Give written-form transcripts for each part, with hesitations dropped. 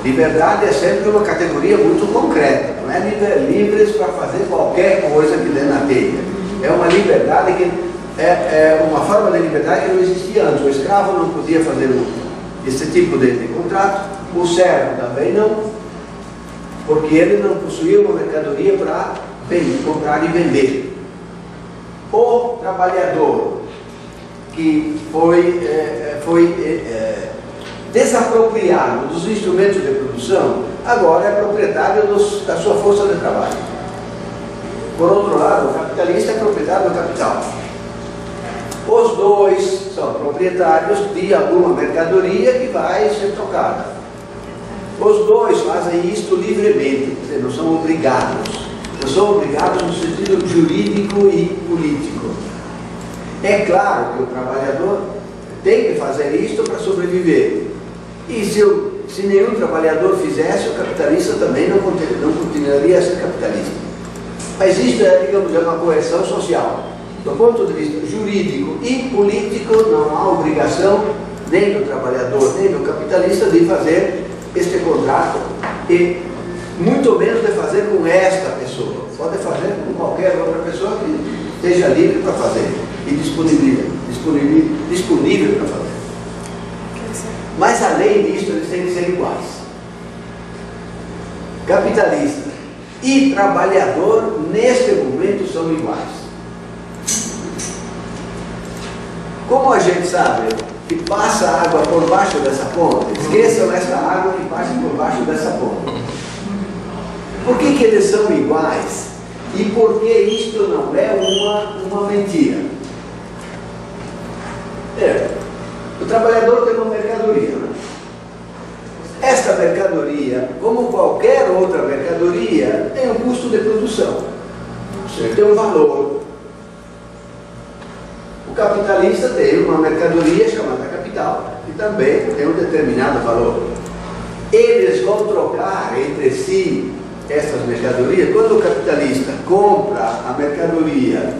Liberdade é sempre uma categoria muito concreta, não é livres para fazer qualquer coisa que dê na telha. É uma liberdade que é uma forma de liberdade que não existia antes. O escravo não podia fazer esse tipo de contrato, o servo também não, porque ele não possuía uma mercadoria para comprar e vender. O trabalhador que foi desapropriado dos instrumentos de produção, agora é proprietário da sua força de trabalho. Por outro lado, o capitalista é proprietário do capital. Os dois são proprietários de alguma mercadoria que vai ser trocada. Os dois fazem isto livremente, quer dizer, não são obrigados. Não são obrigados no sentido jurídico e político. É claro que o trabalhador tem que fazer isto para sobreviver. E se nenhum trabalhador fizesse, o capitalista também não continuaria a ser capitalista. Mas isto é, digamos, uma coerção social. Do ponto de vista jurídico e político, não há obrigação nem do trabalhador, nem do capitalista de fazer este contrato, e muito menos de fazer com esta pessoa. Pode fazer com qualquer outra pessoa que esteja livre para fazer e disponível para fazer. Mas além disso, eles têm que ser iguais. Capitalista e trabalhador, neste momento, são iguais. Como a gente sabe que passa água por baixo dessa ponte, esqueçam essa água que passa por baixo dessa ponte. Por que eles são iguais? E por que isto não é uma mentira? O trabalhador tem uma mercadoria, né? Esta mercadoria, como qualquer outra mercadoria, tem um custo de produção. Você tem um valor. O capitalista tem uma mercadoria chamada capital, que também tem um determinado valor. Eles vão trocar entre si essas mercadorias. Quando o capitalista compra a mercadoria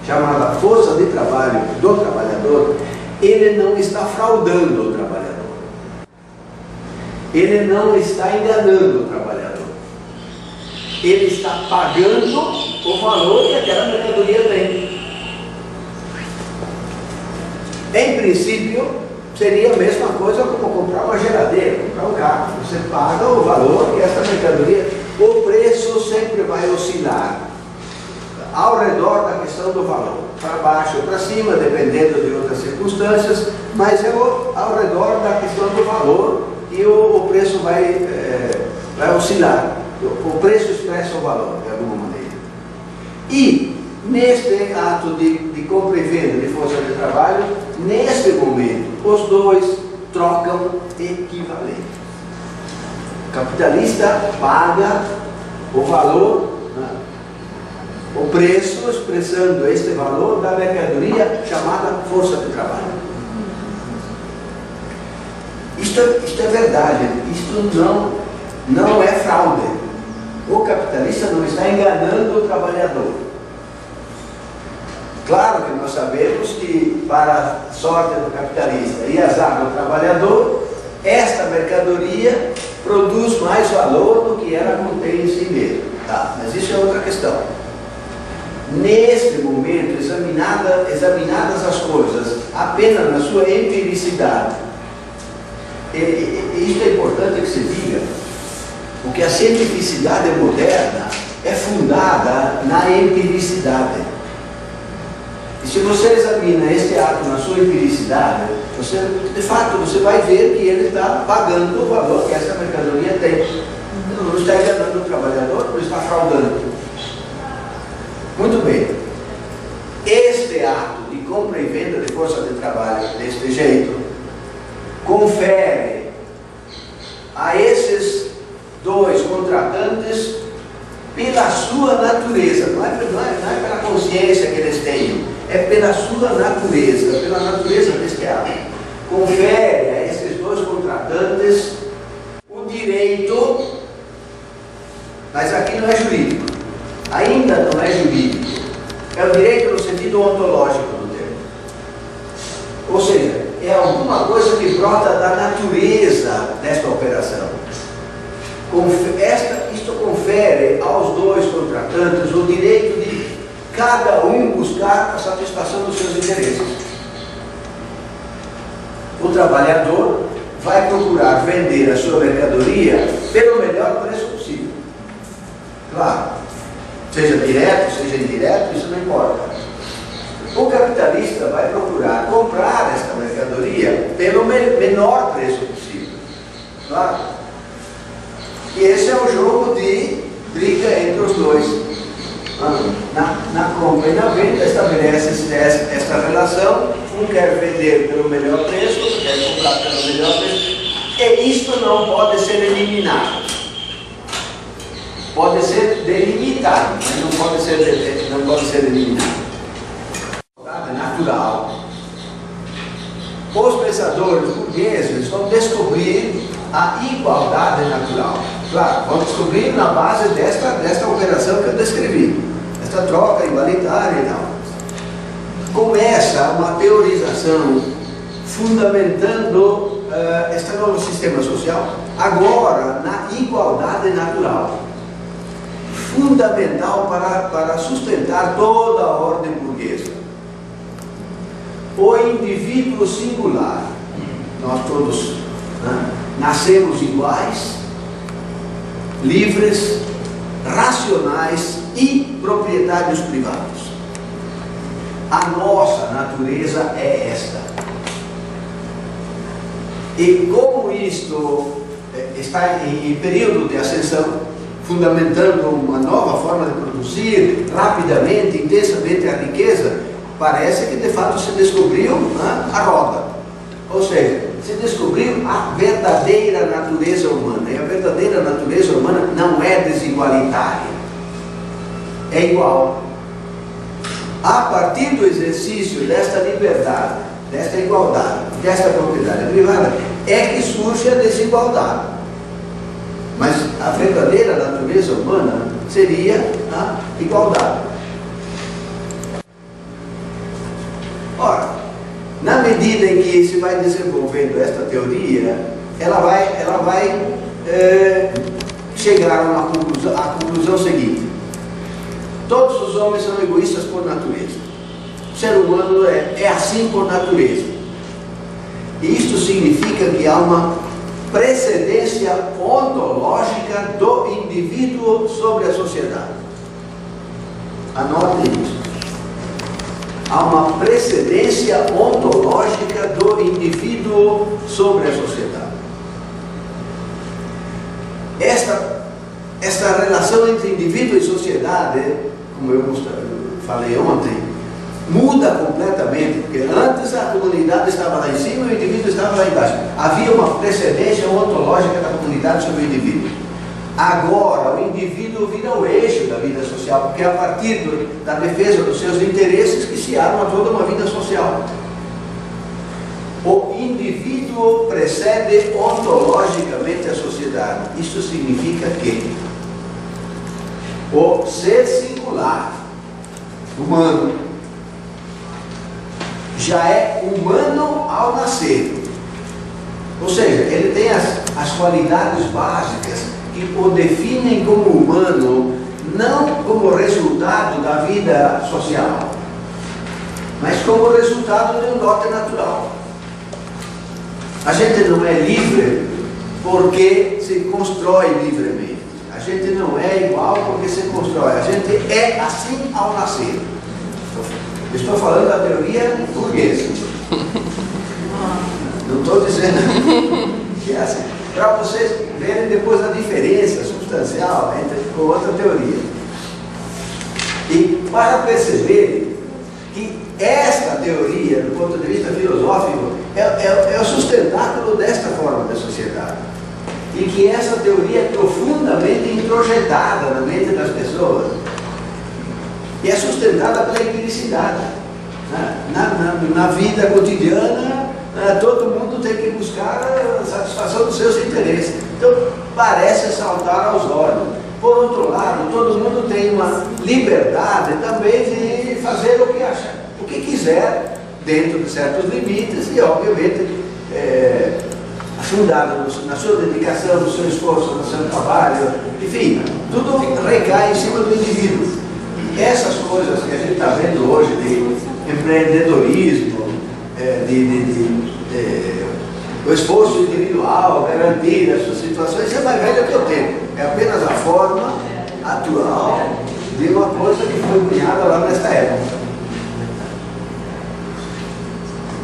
chamada força de trabalho do trabalhador, ele não está fraudando o trabalhador. Ele não está enganando o trabalhador. Ele está pagando o valor que aquela mercadoria tem. Em princípio, seria a mesma coisa como comprar uma geladeira, comprar um carro. Você paga o valor que essa mercadoria, o preço sempre vai oscilar ao redor da questão do valor, para baixo ou para cima, dependendo de outras circunstâncias, mas é ao redor da questão do valor e o preço vai oscilar. O preço expressa o valor, de alguma maneira. E, neste ato de compra e venda de força de trabalho, neste momento, os dois trocam equivalente. O capitalista paga o valor, o preço, expressando este valor da mercadoria chamada força de trabalho. Isto é verdade, isto não é fraude. O capitalista não está enganando o trabalhador. Claro que nós sabemos que, para a sorte do capitalista e azar do trabalhador, esta mercadoria produz mais valor do que ela contém em si mesma. Tá? Mas isso é outra questão. Neste momento, examinadas as coisas apenas na sua empiricidade, e isso é importante que se diga, porque a cientificidade moderna é fundada na empiricidade. E se você examina este ato na sua empiricidade, de fato, você vai ver que ele está pagando o valor que essa mercadoria tem. Não está enganando o trabalhador, não está fraudando. Muito bem. Este ato de compra e venda de força de trabalho deste jeito confere a esses dois contratantes, pela sua natureza, não é pela consciência que eles tenham, é pela sua natureza, pela natureza deste ato, confere a esses dois contratantes o direito, mas aqui não é jurídico, ainda não é jurídico, é o direito no sentido ontológico do termo. Ou seja, é alguma coisa que brota da natureza desta operação. Isto confere aos dois contratantes o direito de cada um buscar a satisfação dos seus interesses. O trabalhador vai procurar vender a sua mercadoria pelo melhor preço possível. Claro, seja direto, seja indireto, isso não importa. O capitalista vai procurar comprar esta mercadoria pelo menor preço possível. Claro. E esse é o jogo de briga entre os dois. Na compra e na venda estabelece esta relação. Um quer vender pelo melhor preço, outro quer comprar pelo melhor preço. E isto não pode ser eliminado. Pode ser delimitado, mas não pode ser eliminado. É natural. Os pensadores burgueses vão descobrir a igualdade natural. Claro, vão descobrir na base desta operação que eu descrevi, esta troca igualitária e tal. Começa uma teorização fundamentando este novo sistema social, agora na igualdade natural, fundamental para sustentar toda a ordem burguesa. O indivíduo singular, nós todos nascemos iguais, livres, racionais e proprietários privados. A nossa natureza é esta. E como isto está em período de ascensão, fundamentando uma nova forma de produzir rapidamente, intensamente a riqueza, parece que de fato se descobriu a roda. Ou seja, se descobriu a verdadeira natureza humana. E a verdadeira natureza humana não é desigualitária. É igual. A partir do exercício desta liberdade, desta igualdade, desta propriedade privada, é que surge a desigualdade. Mas a verdadeira natureza humana seria a igualdade. Ora, na medida em que se vai desenvolvendo esta teoria, ela vai chegar à conclusão seguinte: todos os homens são egoístas por natureza. O ser humano é assim por natureza. E isto significa que há uma precedência ontológica do indivíduo sobre a sociedade. Anotem isso. Há uma precedência ontológica do indivíduo sobre a sociedade. Esta relação entre indivíduo e sociedade, como eu falei ontem, muda completamente, porque antes a comunidade estava lá em cima e o indivíduo estava lá embaixo. Havia uma precedência ontológica da comunidade sobre o indivíduo. Agora, o indivíduo vira o eixo da vida social, porque é a partir da defesa dos seus interesses que se arma toda uma vida social. O indivíduo precede ontologicamente a sociedade. Isso significa que o ser singular, humano, já é humano ao nascer. Ou seja, ele tem as qualidades básicas que o definem como humano, não como resultado da vida social, mas como resultado de um dote natural. A gente não é livre porque se constrói livremente. A gente não é igual porque se constrói. A gente é assim ao nascer. Estou falando da teoria burguesa. Não estou dizendo que é assim. Para vocês verem depois a diferença substancial com outra teoria. E para perceber que esta teoria, do ponto de vista filosófico, é o sustentáculo desta forma de sociedade. E que essa teoria é profundamente introjetada na mente das pessoas. E é sustentada pela empiricidade. Na vida cotidiana, todo mundo tem que buscar a satisfação dos seus interesses. Então, parece saltar aos olhos. Por outro lado, todo mundo tem uma liberdade também de fazer o que acha, o que quiser, dentro de certos limites e, obviamente, fundada na sua dedicação, no seu esforço, no seu trabalho, enfim, tudo recai em cima do indivíduo. Essas coisas que a gente está vendo hoje de empreendedorismo, o esforço individual, garantir as suas situações, é mais velho que o tempo. É apenas a forma atual de uma coisa que foi cunhada lá nesta época.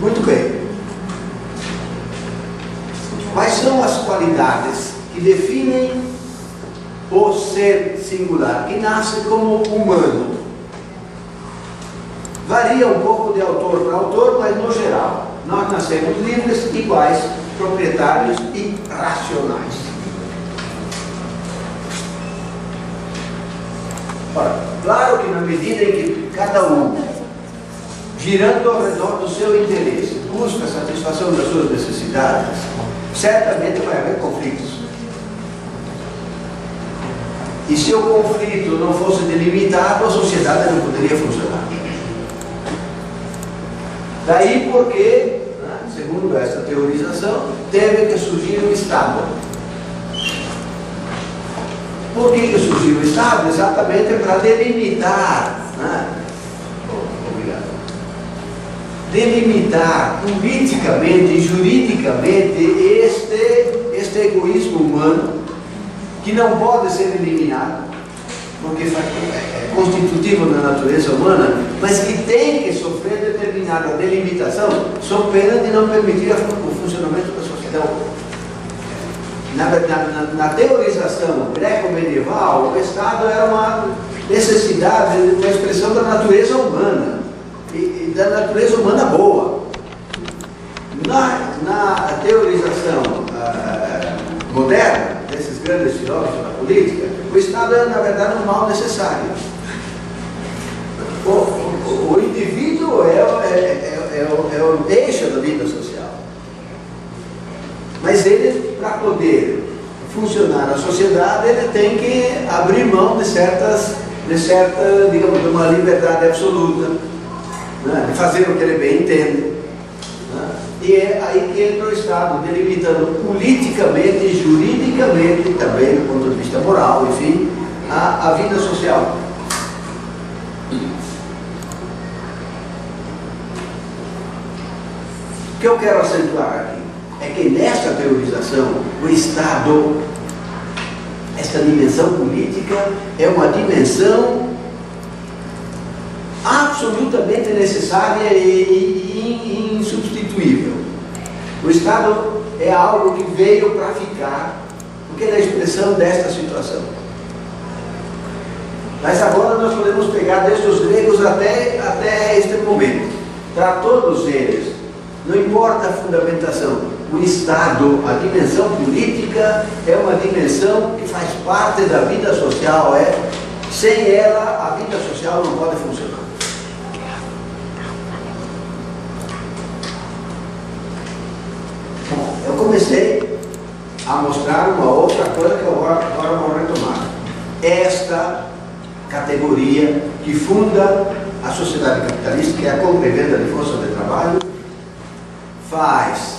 Muito bem. Quais são as qualidades que definem o ser singular, que nasce como humano? Varia um pouco de autor para autor, mas no geral, nós nascemos livres, iguais, proprietários e racionais. Ora, claro que na medida em que cada um, girando ao redor do seu interesse, busca a satisfação das suas necessidades, certamente vai haver conflitos. E se o conflito não fosse delimitado, a sociedade não poderia funcionar. Daí porque, segundo essa teorização, teve que surgir o Estado. Por que surgiu o Estado? Exatamente para delimitar, delimitar politicamente e juridicamente este egoísmo humano, que não pode ser eliminado, porque é constitutivo da natureza humana, mas que tem que sofrer determinada delimitação, sob pena de não permitir o funcionamento da sociedade. Na teorização greco-medieval, o Estado era uma necessidade, uma expressão da natureza humana, e da natureza humana boa. Na teorização moderna, desses grandes filósofos da política, o Estado é, na verdade, um mal necessário. O indivíduo é o eixo da vida social. Mas ele, para poder funcionar na sociedade, ele tem que abrir mão de certa, digamos, de uma liberdade absoluta, né? De fazer o que ele bem entende. Né? E é aí que entra o Estado, delimitando politicamente e juridicamente, também do ponto de vista moral, enfim, a vida social. O que eu quero acentuar aqui é que nesta teorização, o Estado, esta dimensão política, é uma dimensão absolutamente necessária e insubstituível. O Estado é algo que veio para ficar, porque é a expressão desta situação. Mas agora nós podemos pegar desde os gregos até este momento. Para todos eles, não importa a fundamentação, o Estado, a dimensão política, é uma dimensão que faz parte da vida social. Sem ela, a vida social não pode funcionar. Bom, eu comecei a mostrar uma outra coisa que eu agora vou retomar. Esta categoria que funda a sociedade capitalista, que é a compra e venda de força de trabalho, faz,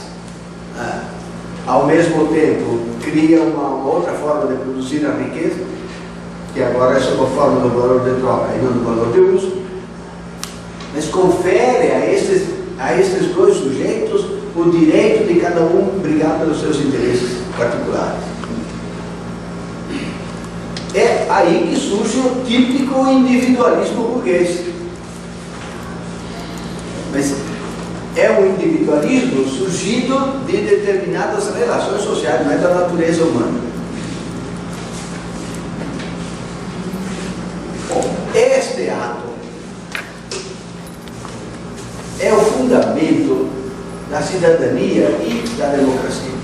ao mesmo tempo, cria uma outra forma de produzir a riqueza, que agora é sob a forma do valor de troca e não do valor de uso, mas confere a estes dois sujeitos o direito de cada um brigar pelos seus interesses particulares. É aí que surge o típico individualismo burguês. Mas é um individualismo surgido de determinadas relações sociais, não é da natureza humana. Este ato é o fundamento da cidadania e da democracia.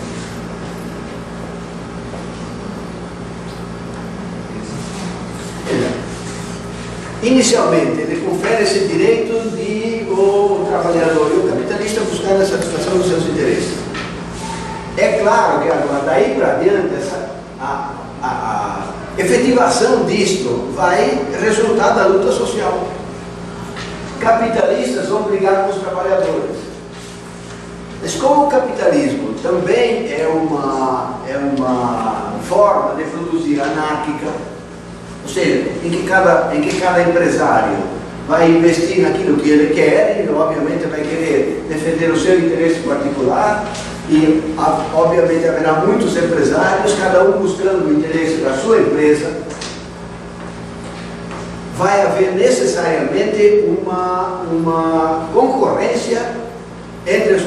Inicialmente, ele confere esse direito de o trabalhador e o capitalista buscar a satisfação dos seus interesses. É claro que agora, daí para adiante, a efetivação disto vai resultar da luta social. capitalistas vão brigar com os trabalhadores. Mas como o capitalismo também é uma forma de produzir anárquica, ou seja, em que cada empresário vai investir naquilo que ele quer e obviamente vai querer defender o seu interesse particular e obviamente haverá muitos empresários, cada um buscando o interesse da sua empresa, vai haver necessariamente uma concorrência entre os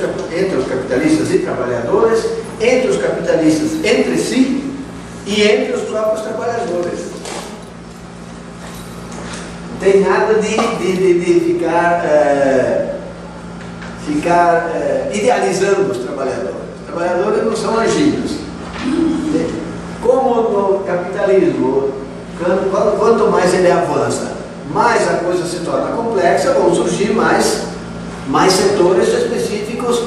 capitalistas e trabalhadores, entre os capitalistas entre si e entre os próprios trabalhadores. Não tem nada de ficar idealizando os trabalhadores. Os trabalhadores não são anjinhos. Como no capitalismo, quanto mais ele avança, mais a coisa se torna complexa, vão surgir mais setores específicos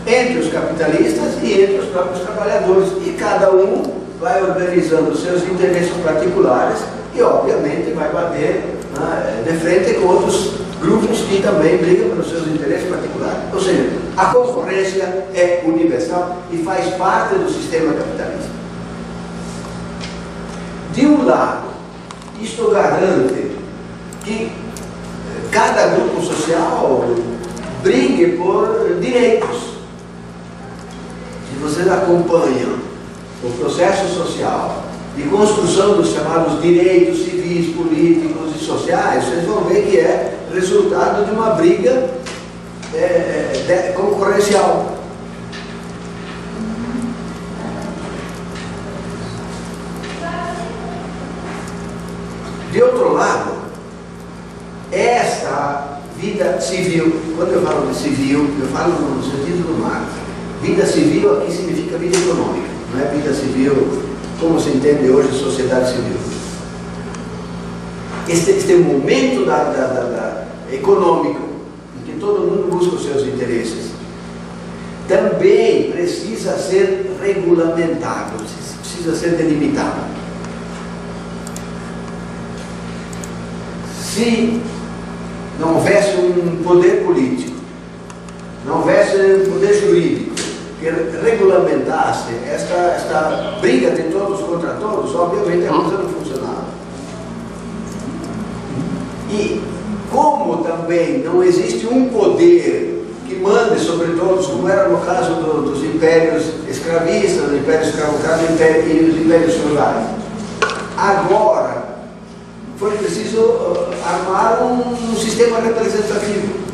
entre os capitalistas e entre os próprios trabalhadores, e cada um vai organizando seus interesses particulares e obviamente vai bater de frente com outros grupos que também brigam pelos seus interesses particulares. Ou seja, a concorrência é universal e faz parte do sistema capitalista. De um lado, isto garante que cada grupo social brigue por direitos. Se vocês acompanham o processo social de construção dos chamados direitos civis, políticos e sociais, vocês vão ver que é resultado de uma briga concorrencial. De outro lado, esta vida civil, quando eu falo de civil, eu falo no sentido do Marx. Vida civil aqui significa vida econômica, não é vida civil como se entende hoje sociedade civil. Este momento econômico, em que todo mundo busca os seus interesses, também precisa ser regulamentado, precisa ser delimitado. Se não houvesse um poder político, não houvesse um poder jurídico que regulamentasse esta briga de todos contra todos, obviamente a coisa não funcionava. E como também não existe um poder que mande sobre todos, como era no caso dos impérios escravistas, do império escravocrata e os impérios feudais, agora foi preciso armar um sistema representativo.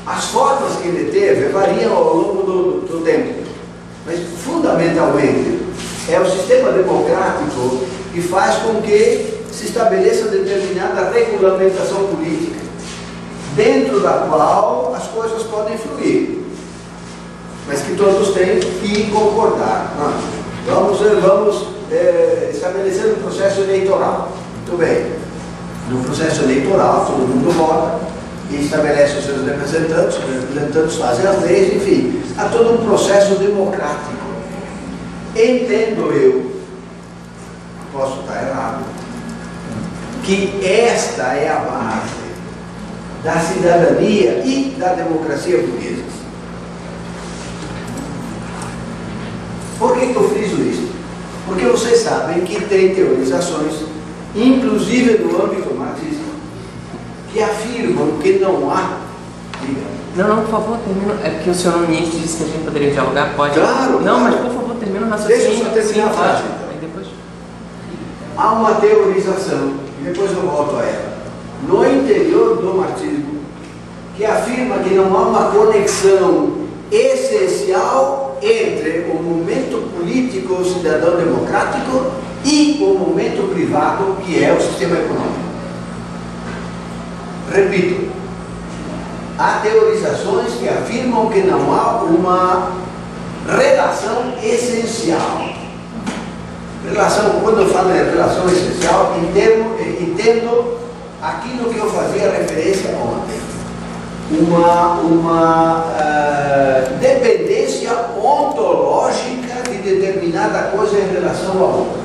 As formas que ele teve variam ao longo do tempo, mas fundamentalmente é o sistema democrático que faz com que se estabeleça determinada regulamentação política, dentro da qual as coisas podem fluir, mas que todos têm que concordar. Vamos estabelecer um processo eleitoral. Muito bem. No processo eleitoral, todo mundo vota e estabelece os seus representantes, os representantes fazem as leis, enfim, há todo um processo democrático. Entendo eu, posso estar errado, que esta é a base da cidadania e da democracia burguesas. Por que eu friso isso? Porque vocês sabem que tem teorizações, inclusive no âmbito marxista, que afirmam que não há. Não, por favor, termina. É porque o senhor no início disse que a gente poderia dialogar, pode? Claro. Não, mas por favor, termina o raciocínio. Deixa eu só terminar a frase. Aí depois... Há uma teorização, e depois eu volto a ela, no interior do marxismo, que afirma que não há uma conexão essencial entre o momento político cidadão democrático e o momento privado, que é o sistema econômico. Repito, há teorizações que afirmam que não há uma relação essencial. Relação, quando eu falo de relação essencial, entendo aquilo que eu fazia referência ontem. Uma dependência ontológica de determinada coisa em relação a outra.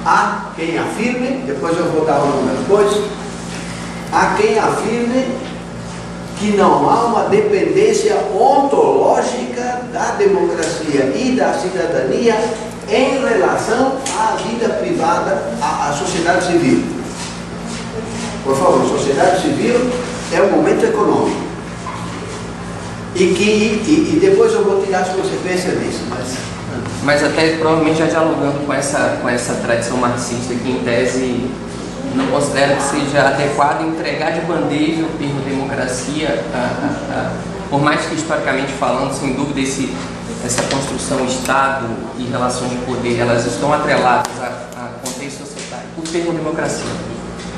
Há quem afirme, depois eu vou dar algumas coisas, há quem afirme que não há uma dependência ontológica da democracia e da cidadania em relação à vida privada, à sociedade civil. Por favor, sociedade civil é um momento econômico. E depois eu vou tirar as consequências disso. Mas até provavelmente já dialogando com essa tradição marxista que em tese não considera que seja adequado entregar de bandeja o termo democracia, por mais que historicamente falando, sem dúvida, essa construção Estado e relações de poder, elas estão atreladas a contexto societário. O termo democracia,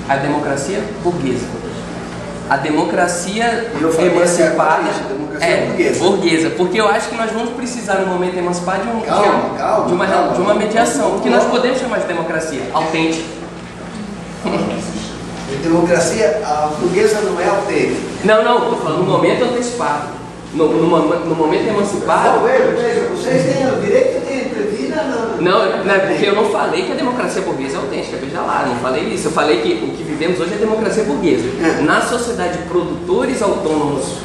a democracia burguesa, a democracia emancipada burguesa, porque eu acho que nós vamos precisar no momento emancipar de uma mediação, que nós podemos chamar de democracia autêntica. Democracia, a burguesa não é autêntica. Não, estou falando no momento antecipado. No momento emancipado. Não, veja, vocês têm o direito de intervir não, é porque eu não falei que a democracia burguesa é autêntica, veja lá, não falei isso. Eu falei que o que vivemos hoje é a democracia burguesa. Na sociedade de produtores autônomos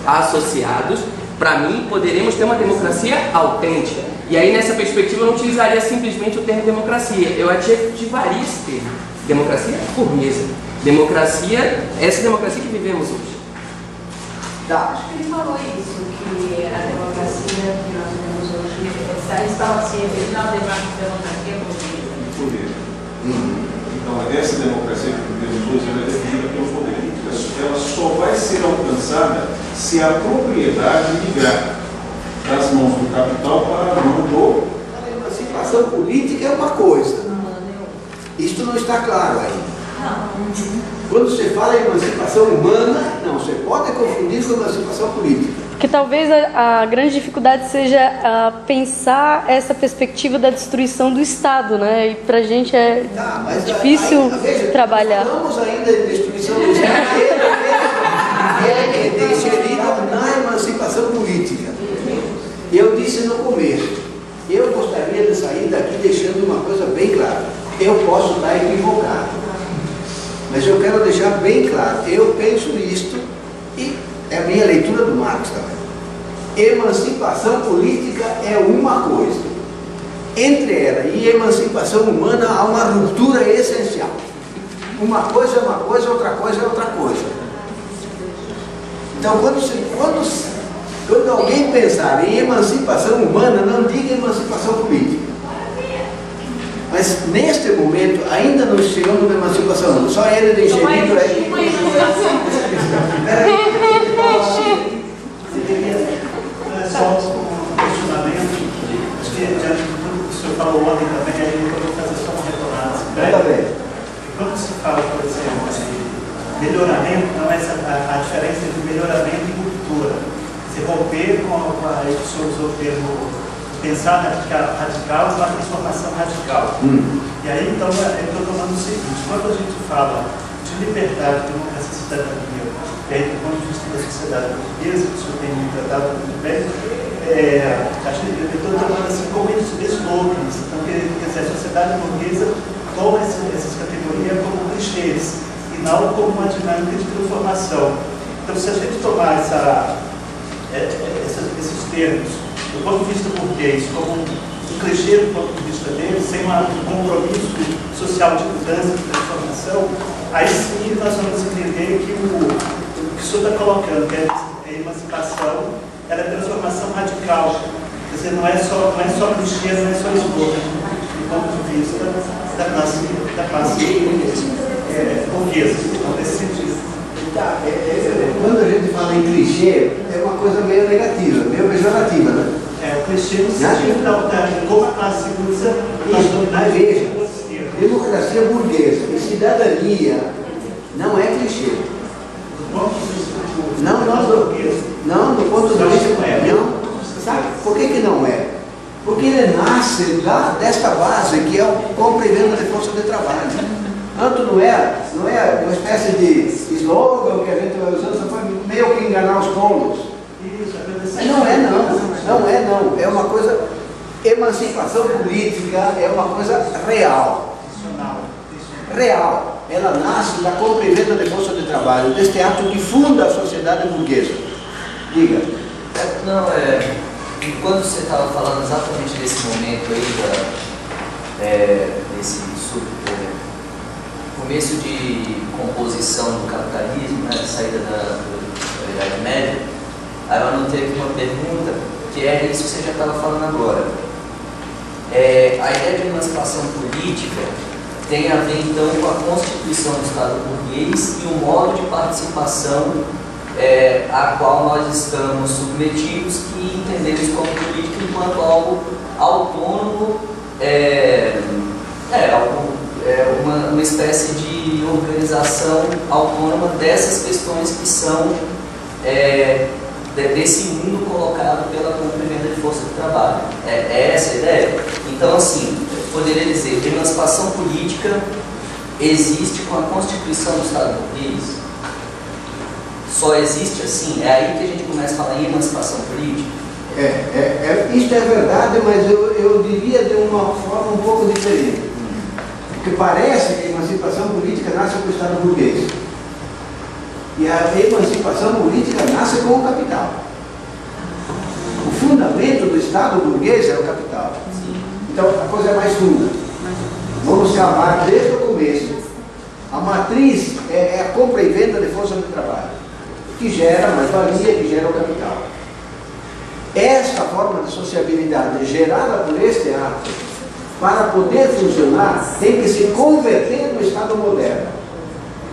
associados, para mim, poderemos ter uma democracia autêntica. E aí, nessa perspectiva, eu não utilizaria simplesmente o termo democracia, eu adjetivaria esse termo. Democracia burguesa. Democracia, essa democracia que vivemos hoje. Tá. Acho que ele falou isso, que a democracia que nós temos hoje estava se referindo à democracia burguesa. Então, essa democracia que vivemos hoje ela é definida pelo poder. Ela só vai ser alcançada se a propriedade migrar das mãos do capital para a mão do... A emancipação política é uma coisa. Isto não está claro ainda. Quando você fala em emancipação humana, não, você pode confundir com emancipação política. Porque talvez a grande dificuldade seja pensar essa perspectiva da destruição do Estado, né? E pra gente é difícil trabalhar. Falamos ainda em destruição do Estado, é inserido na emancipação política. Eu disse no começo, eu gostaria de sair daqui deixando uma coisa bem clara. Eu posso estar equivocado, mas eu quero deixar bem claro, eu penso isto, e é a minha leitura do Marx também. Emancipação política é uma coisa. Entre ela e emancipação humana há uma ruptura essencial. Uma coisa é uma coisa, outra coisa é outra coisa. Então, quando alguém pensar em emancipação humana, não diga emancipação política. Mas neste momento ainda não chegamos na emancipação, só ele de enxerido Só um questionamento, acho que diante de tudo que o senhor falou ontem também, aí eu vou fazer só uma retomada. Quando se fala, por exemplo, de melhoramento, não é a diferença entre melhoramento e ruptura. Se romper com a que o senhor usou o termo pensar na radical e a transformação radical. E aí, então, eu estou tomando o seguinte, quando a gente fala de liberdade, democracia e cidadania, e aí, do ponto de vista da sociedade portuguesa, que o senhor tem me tratado muito bem, acho que eu estou tomando assim como slogans. Então, quer dizer, a sociedade portuguesa toma essas categorias como clichês e não como uma dinâmica de transformação. Então, se a gente tomar esses termos do ponto de vista burguês, como um clichê do ponto de vista dele, sem um compromisso social de mudança, de transformação, aí sim nós vamos entender que o que o senhor está colocando, que é a emancipação, ela é transformação radical. Quer dizer, não é só clichê, não é só slogan, do ponto de vista da classe burguesa, então, nesse sentido. Quando a gente fala em clichê, é uma coisa meio negativa, meio pejorativa, né? O clichê no sentido de como a classe usa as dominantes. Veja, democracia burguesa e cidadania não é clichê. Não, do ponto de vista não. Sabe por que não é? Porque ele nasce desta base que é o compra e venda de força de trabalho. Tanto não é uma espécie de slogan que a gente vai usando, só foi meio que enganar os tolos. Mas não é não. É uma coisa, emancipação política é uma coisa real. real. Ela nasce da compra e venda de força de trabalho, deste ato que funda a sociedade burguesa. Diga. Não, quando você estava falando exatamente desse momento aí, desse começo de composição do capitalismo, né, de saída da Idade Média, aí eu anotei aqui uma pergunta, que é isso que você já estava falando agora. A ideia de emancipação política tem a ver então com a constituição do Estado burguês e o modo de participação a qual nós estamos submetidos, que entendemos como política enquanto algo autônomo, uma espécie de organização autônoma dessas questões que são desse mundo colocado pela compra e venda de força de trabalho. É essa a ideia? Então, assim, eu poderia dizer que a emancipação política existe com a constituição do Estado burguês. Só existe assim? É aí que a gente começa a falar em emancipação política? Isso é verdade, mas eu diria de uma forma um pouco diferente. Porque parece que a emancipação política nasce com o Estado burguês. E a emancipação política nasce com o capital. O fundamento do Estado burguês é o capital. Então a coisa é mais funda. Vamos chamar desde o começo. A matriz é a compra e venda de força de trabalho, que gera mais-valia, que gera o capital. Esta forma de sociabilidade gerada por este ato, para poder funcionar, tem que se converter no Estado moderno.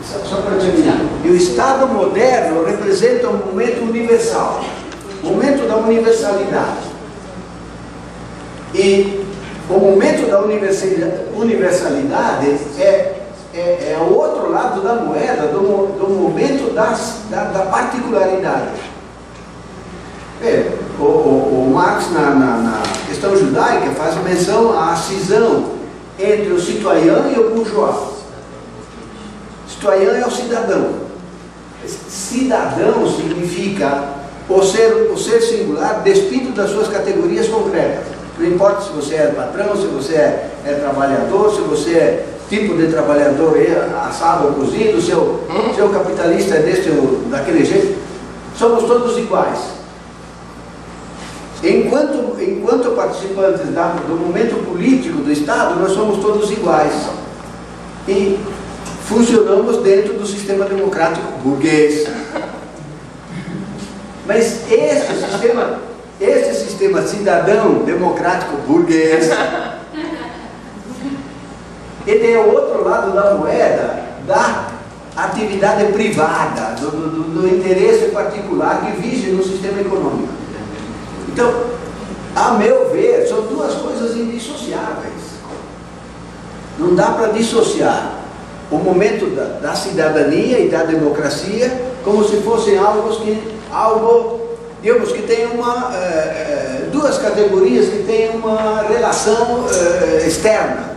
Só para terminar. E o Estado moderno representa um momento universal, momento da universalidade. E o momento da universalidade é o outro lado da moeda, do momento da particularidade. O Marx, na questão judaica, faz menção à cisão entre o citoyen e o bourgeois. Citoyen é o cidadão. Cidadão significa o ser singular despido das suas categorias concretas. Não importa se você é patrão, se você é trabalhador, se você é tipo de trabalhador assado ou cozido, seu capitalista é deste ou daquele jeito, somos todos iguais. Enquanto participantes do momento político do Estado, nós somos todos iguais. E funcionamos dentro do sistema democrático burguês. Mas este sistema cidadão democrático burguês, ele é o outro lado da moeda da atividade privada, do interesse particular que vige no sistema econômico. Então, a meu ver, são duas coisas indissociáveis. Não dá para dissociar o momento da cidadania e da democracia como se fossem digamos que tem duas categorias que têm uma relação externa,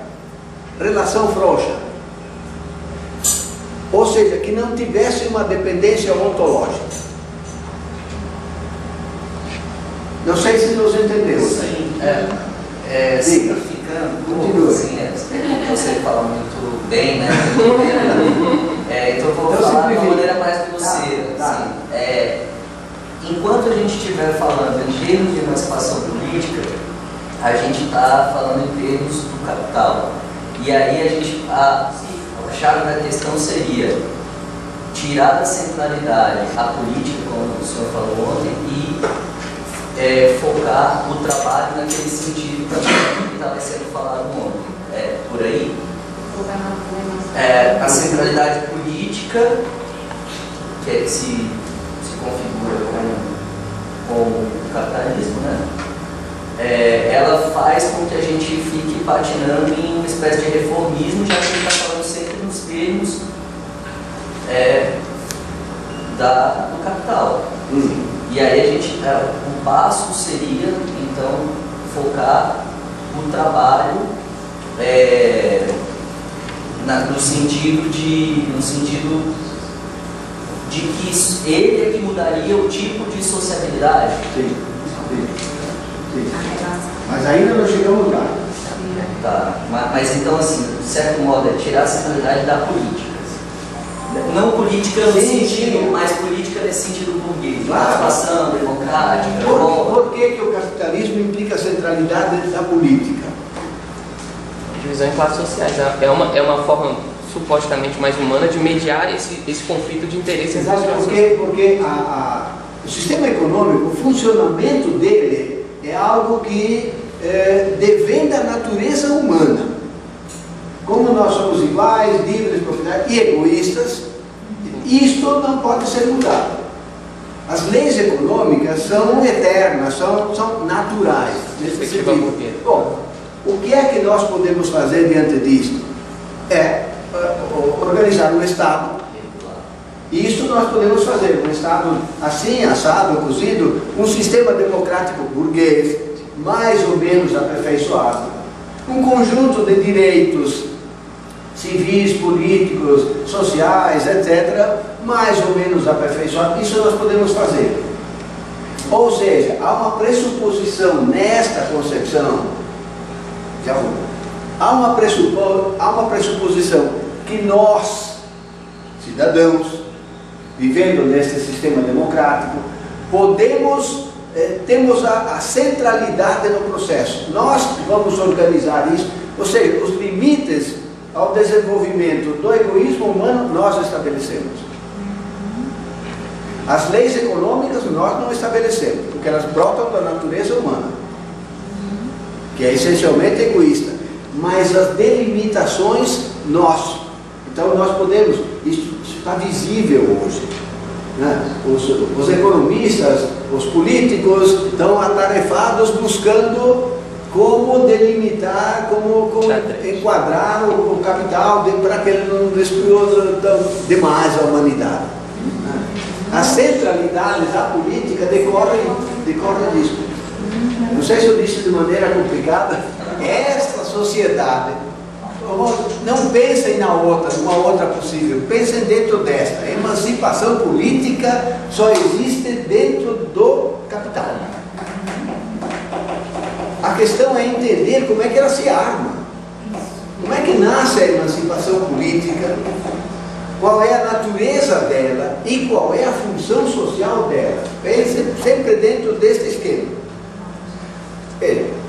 relação frouxa. Ou seja, que não tivesse uma dependência ontológica. Não sei se nos entendeu. Sim, simplificando, continua. Assim, você fala muito bem, né? Então eu vou falar de uma maneira mais grosseira. Assim, enquanto a gente estiver falando em termos de emancipação política, a gente está falando em termos do capital. E aí a chave da questão seria tirar da centralidade a política, como o senhor falou ontem, e focar o trabalho naquele sentido que estava sendo falado ontem. Por aí? A centralidade política, que se configura com o capitalismo, né? Ela faz com que a gente fique patinando em uma espécie de reformismo, já que a gente está falando sempre nos termos do capital. E aí o passo seria, então, focar o trabalho no sentido de que ele é que mudaria o tipo de sociabilidade. Sim. Mas ainda não chegamos lá. Tá. Mas então, assim, de certo modo, é tirar a centralidade da política. Não política no sentido, mas política nesse sentido burguês, participação democrática. Por que o capitalismo implica a centralidade da política? Divisão em classes sociais. É uma forma supostamente mais humana de mediar esse conflito de interesses. Exato, porque o sistema econômico, o funcionamento dele é algo que devém da natureza humana. Como nós somos iguais, livres, proprietários e egoístas, isto não pode ser mudado. As leis econômicas são eternas, são naturais. Nesse sentido. Bom, o que é que nós podemos fazer diante disto? É organizar um Estado. Isso nós podemos fazer, um Estado assim, assado, cozido, um sistema democrático burguês, mais ou menos aperfeiçoado, um conjunto de direitos civis, políticos, sociais, etc., mais ou menos aperfeiçoado. Isso nós podemos fazer. Ou seja, há uma pressuposição nesta concepção, há uma pressuposição que nós, cidadãos, vivendo neste sistema democrático, temos a centralidade no processo. Nós vamos organizar isso, ou seja, os limites ao desenvolvimento do egoísmo humano nós estabelecemos. As leis econômicas nós não estabelecemos, porque elas brotam da natureza humana, que é essencialmente egoísta, mas as delimitações nós. Então nós podemos, isso está visível hoje, né? Os economistas, os políticos estão atarefados buscando como delimitar, como enquadrar o capital para que ele não destrua demais a humanidade. A centralidade da política decorre disso. Não sei se eu disse de maneira complicada. Esta sociedade, não pensem numa outra possível, pensem dentro desta. A emancipação política só existe dentro do capital. A questão é entender como é que ela se arma, como é que nasce a emancipação política, qual é a natureza dela e qual é a função social dela. Pense sempre dentro deste esquema.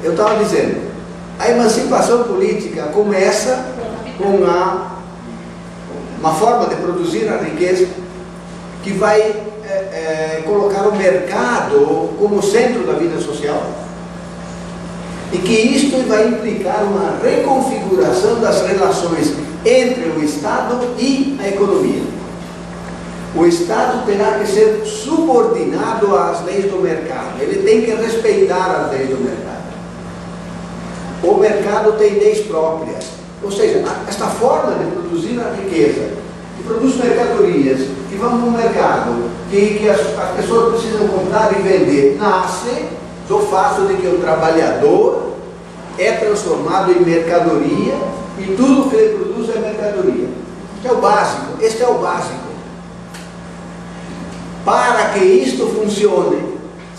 Eu estava dizendo, a emancipação política começa com uma forma de produzir a riqueza que vai colocar o mercado como centro da vida social. E que isto vai implicar uma reconfiguração das relações entre o Estado e a economia. O Estado terá que ser subordinado às leis do mercado. Ele tem que respeitar as leis do mercado. O mercado tem leis próprias. Ou seja, esta forma de produzir a riqueza, que produz mercadorias, que vão no mercado, que as pessoas precisam comprar e vender, nasce do fato de que o trabalhador é transformado em mercadoria e tudo que ele produz é mercadoria. Este é o básico. Este é o básico. Para que isto funcione,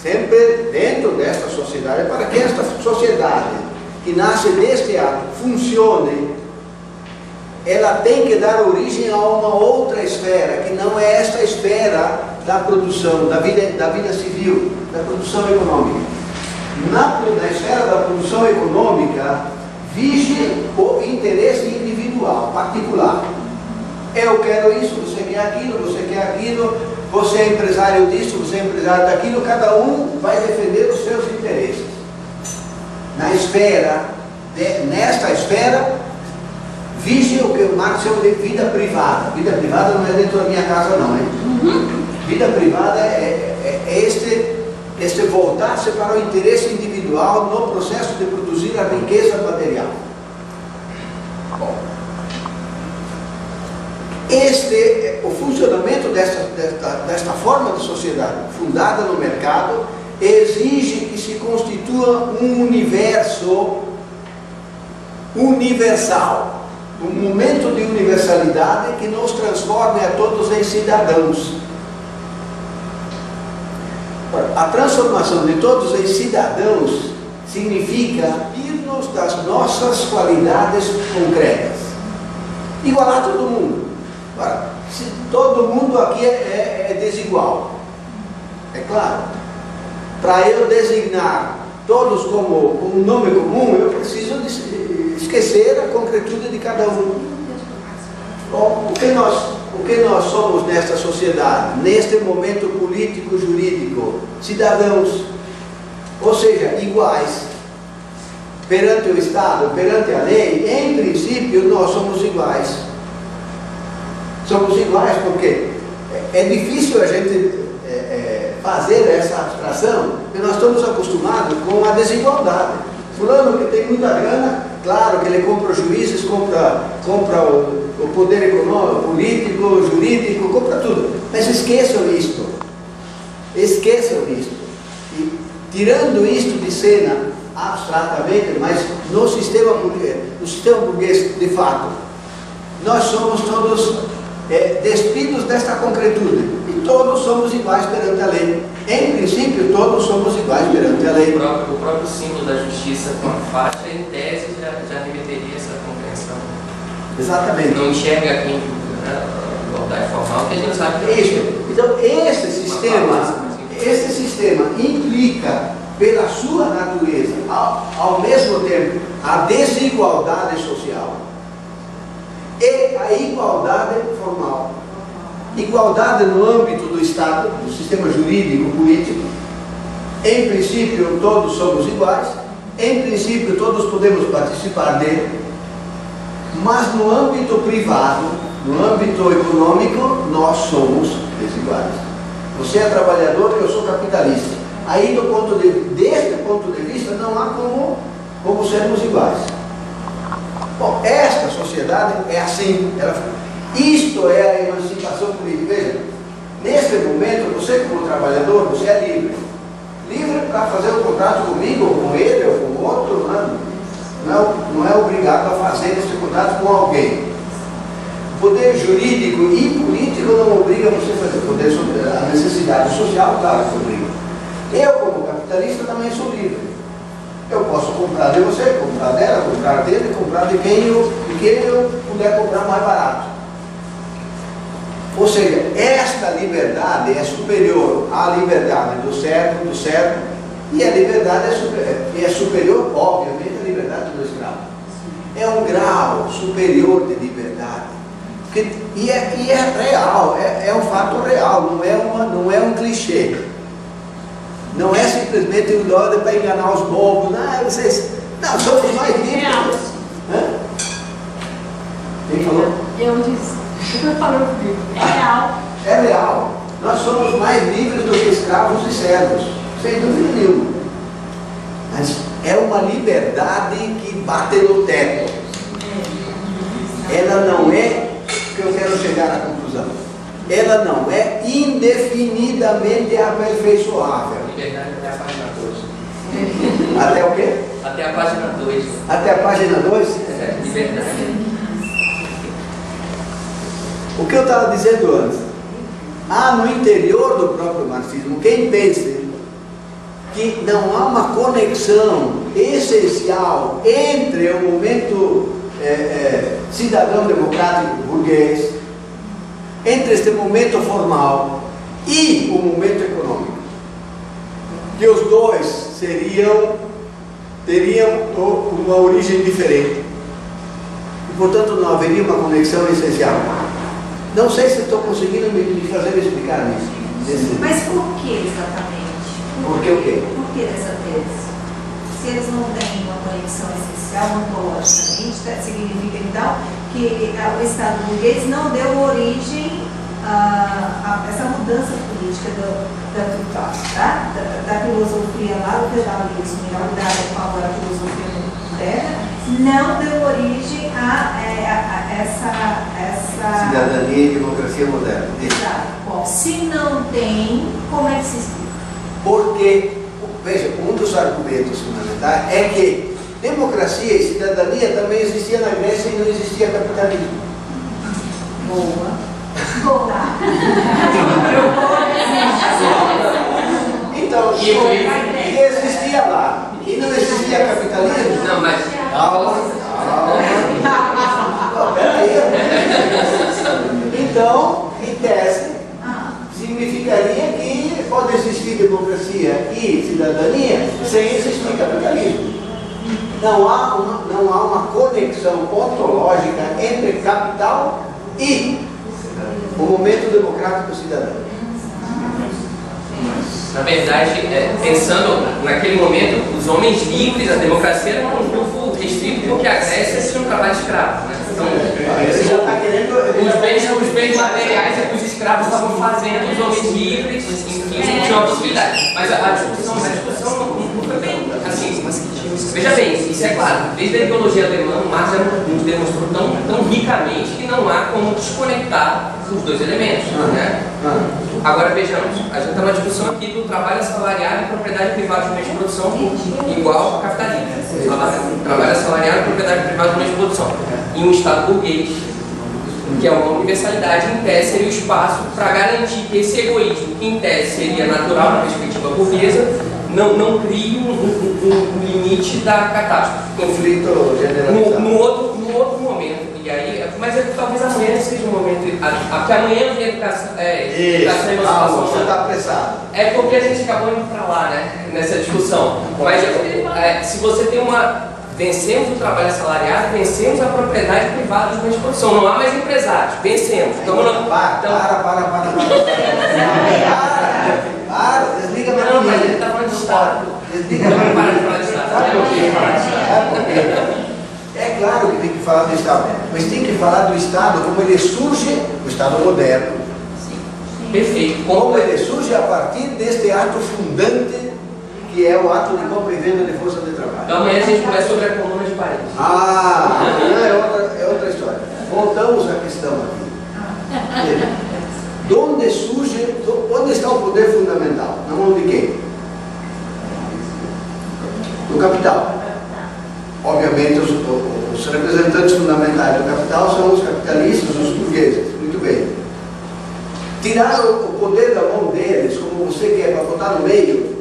sempre dentro desta sociedade, para que esta sociedade que nasce deste ato funcione, ela tem que dar origem a uma outra esfera, que não é esta esfera da produção, da vida civil, da produção econômica. Na esfera da produção econômica, vige o interesse individual, particular. Eu quero isso, você quer aquilo, você é empresário disso, você é empresário daquilo, cada um vai defender os seus interesses. Nesta esfera, vige o que o Marx chama de vida privada. Vida privada não é dentro da minha casa não, hein? Vida privada é este voltar-se para o interesse individual no processo de produzir a riqueza material. Bom, o funcionamento desta forma de sociedade fundada no mercado exige que se constitua um universo universal, um momento de universalidade que nos transforme a todos em cidadãos. A transformação de todos em cidadãos significa irmos das nossas qualidades concretas. Igualar todo mundo. Agora, se todo mundo aqui é desigual, é claro, para eu designar todos como um nome comum, eu preciso esquecer a concretude de cada um. O que nós somos nesta sociedade, neste momento político, jurídico? Cidadãos, ou seja, iguais perante o Estado, perante a lei. Em princípio, nós somos iguais. Somos iguais porque é difícil a gente fazer essa abstração, porque nós estamos acostumados com a desigualdade. Fulano que tem muita grana, claro que ele compra os juízes, compra o poder econômico, político, jurídico, compra tudo. Mas esqueçam isto. Esqueçam isto. E, tirando isto de cena abstratamente, mas no sistema burguês, de fato, nós somos todos despidos desta concretude. E todos somos iguais perante a lei. Em princípio, todos somos iguais perante a lei. O próprio símbolo da justiça com a faixa, em tese, já remeteria essa compreensão. Exatamente. Não enxerga aqui igualdade formal, que a gente sabe que é isso. Então, esse sistema implica, pela sua natureza, ao mesmo tempo, a desigualdade social e a igualdade formal. Igualdade no âmbito do Estado, do sistema jurídico, político. Em princípio, todos somos iguais. Em princípio, todos podemos participar dele. Mas no âmbito privado, no âmbito econômico, nós somos desiguais. Você é trabalhador e eu sou capitalista. Aí, deste ponto de vista, não há como sermos iguais. Bom, esta sociedade é assim. Isto é a emancipação política. Veja, neste momento, você como trabalhador, você é livre. Livre para fazer um contrato comigo, ou com ele, ou com outro, não é obrigado a fazer esse contrato com alguém. O poder jurídico e político não obriga você a fazer. A necessidade social, claro que obriga. Eu, como capitalista, também sou livre. Eu posso comprar de você, comprar dela, comprar dele, comprar de quem eu puder comprar mais barato. Ou seja, esta liberdade é superior à liberdade do servo, e a liberdade é superior, obviamente, à liberdade do escravo. É um grau superior de liberdade. E é real, é um fato real, não é um clichê. Não é simplesmente um dólar para enganar os bobos. Não, somos mais livres. Quem falou? Eu disse. Super falou comigo. É real. É real. Nós somos mais livres do que escravos e servos, sem dúvida nenhuma. Mas é uma liberdade que bate no teto. Ela não é, que eu quero chegar à conclusão, ela não é indefinidamente aperfeiçoável. Liberdade até a página 2. Até o quê? Até a página 2. Até a página 2? Liberdade. O que eu estava dizendo antes, há no interior do próprio marxismo quem pense que não há uma conexão essencial entre o momento cidadão democrático burguês, entre este momento formal e o momento econômico, que os dois teriam uma origem diferente e, portanto, não haveria uma conexão essencial. Não sei se estou conseguindo me fazer explicar isso. Mas por que exatamente? Por que o quê? Por que dessa tese? Se eles não têm uma conexão essencial, ontologicamente, significa então que o Estado burguês não deu origem a essa mudança política da filosofia lá, do feudalismo, em unidade com a filosofia moderna, não deu origem a essa cidadania e democracia moderna. Exato. Bom, se não tem, como é que se explica? Porque, veja, um dos argumentos fundamentais é que democracia e cidadania também existia na Grécia e não existia capitalismo. Boa. Boa. Então, e existia lá, e não existia significaria que pode existir democracia e cidadania sem existir capitalismo. Não há uma conexão ontológica entre capital e o momento democrático cidadão. Na verdade, pensando naquele momento, os homens livres, a democracia era um grupo restrito porque a Grécia tinha um trabalho escravo, né? Então, os bens materiais é que os escravos estavam fazendo, os homens livres, enfim, tinham a possibilidade. Mas a discussão não foi bem assim. Veja bem, isso é claro, desde a ideologia alemã, Marx já nos demonstrou tão ricamente que não há como desconectar os dois elementos, né? Agora vejamos, a gente está numa discussão aqui do trabalho assalariado e propriedade privada de meios de produção igual ao capitalismo. Trabalho assalariado e propriedade privada de meios de produção. Em um Estado burguês, que é uma universalidade, em tese seria o espaço para garantir que esse egoísmo, que em tese seria natural na perspectiva burguesa, não crie um limite da catástrofe. Conflito generalizado. No outro momento, e aí, mas talvez amanhã seja um momento, porque amanhã vem educação e emancipação. Você está apressado. É porque a gente acabou indo para lá, né, nessa discussão. Mas se você tem vencemos o trabalho assalariado, vencemos a propriedade privada dos meios de produção. Não há mais empresários, vencemos. Para, desliga minha Não, mas ele está falando de Estado. Desliga não para de falar de Estado. É claro que tem que falar do Estado, mas tem que falar do Estado como ele surge, o Estado moderno. Sim. Perfeito. Como ele surge a partir deste ato fundante, que é o ato de compra e venda de força de trabalho. Então amanhã a gente conversa sobre a Comuna de Paris. Amanhã é outra história. Voltamos à questão aqui. Onde está o poder fundamental? Na mão de quem? Do capital. Obviamente, os representantes fundamentais do capital são os capitalistas, os burgueses. Muito bem. Tirar o poder da mão deles, como você quer, para botar no meio,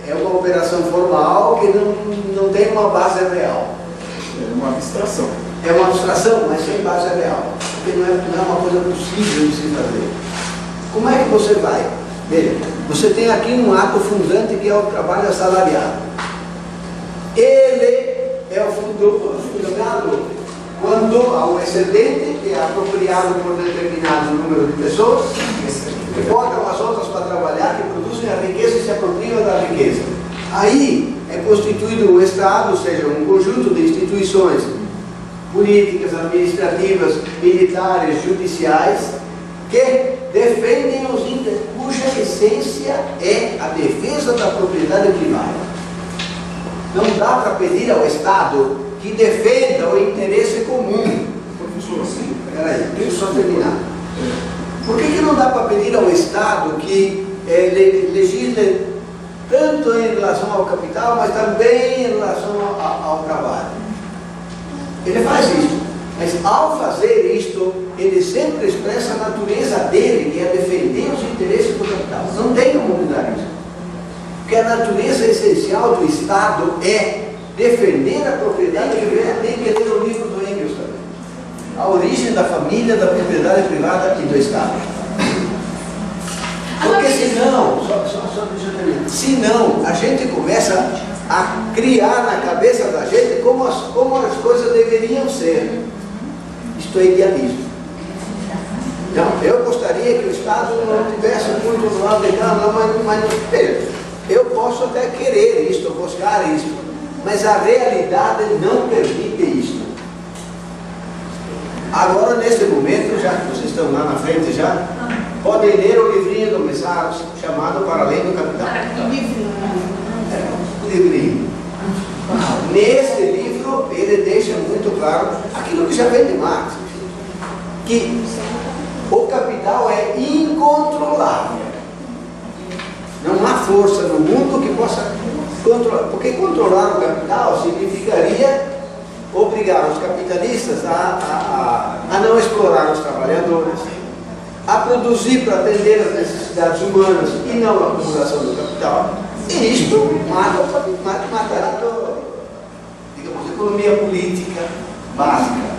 é uma operação formal que não tem uma base real. É uma abstração. É uma abstração, mas sem base real. Porque não é uma coisa possível de se fazer. Como é que você vai? Veja, você tem aqui um ato fundante que é o trabalho assalariado. Ele é fundado quando há um excedente que é apropriado por determinado número de pessoas, que botam as outras para trabalhar, que produzem a riqueza e se apropriam da riqueza. Aí é constituído o Estado, ou seja, um conjunto de instituições políticas, administrativas, militares, judiciais, que defendem os interesses, cuja essência é a defesa da propriedade privada. Não dá para pedir ao Estado que defenda o interesse comum. Professor, assim. Peraí, deixa eu só terminar. Por que não dá para pedir ao Estado que legisle tanto em relação ao capital, mas também em relação ao trabalho? Ele faz isso. Mas ao fazer isto, ele sempre expressa a natureza dele, que é defender os interesses do capital. Não tem como mudar isso. Porque a natureza essencial do Estado é defender a propriedade privada. Tem que ler o livro do Engels também. A origem da família, da propriedade privada e do Estado. Porque senão, só deixa eu terminar. Senão, a gente começa a criar na cabeça da gente como as coisas deveriam ser. Isto é idealismo. Então, eu gostaria que o Estado não tivesse muito no lado de cá, mas eu posso até querer isto, buscar isto, mas a realidade não permite isto. Agora, neste momento, já que vocês estão lá na frente já, podem ler o livrinho do Message chamado Para Além do Capital. O livrinho. Nesse livro, ele deixa muito claro aquilo que já vem de Marx, que o capital é incontrolável. Não há força no mundo que possa controlar, porque controlar o capital significaria obrigar os capitalistas a não explorar os trabalhadores, a produzir para atender as necessidades humanas e não a acumulação do capital. E isto mataria, digamos, a economia política básica.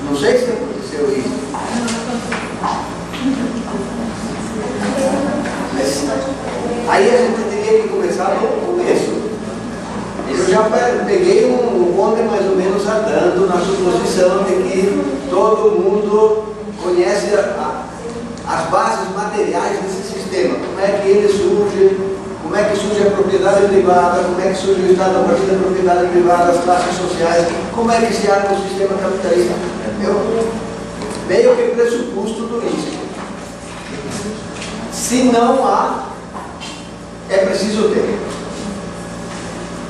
Não sei se tem acontecido. aconteceu isso. Aí a gente teria que começar no começo. Eu já peguei um homem mais ou menos andando na suposição de que todo mundo conhece as bases materiais desse sistema. Como é que ele surge, como é que surge a propriedade privada, como é que surge o Estado a partir da propriedade privada, as classes sociais, como é que se arma o sistema capitalista. Meio que pressuposto tudo isso. Se não há, é preciso ter.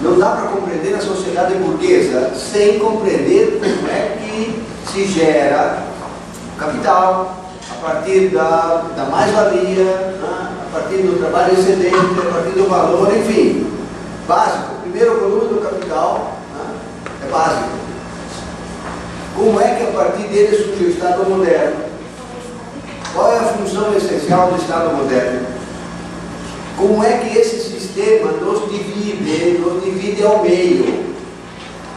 Não dá para compreender a sociedade burguesa sem compreender como é que se gera capital a partir da mais-valia, né? A partir do trabalho excedente, a partir do valor, enfim, básico. O primeiro volume do capital, né? É básico. Como é que a partir dele surge o Estado moderno? Qual é a função essencial do Estado moderno? Como é que esse sistema nos divide ao meio?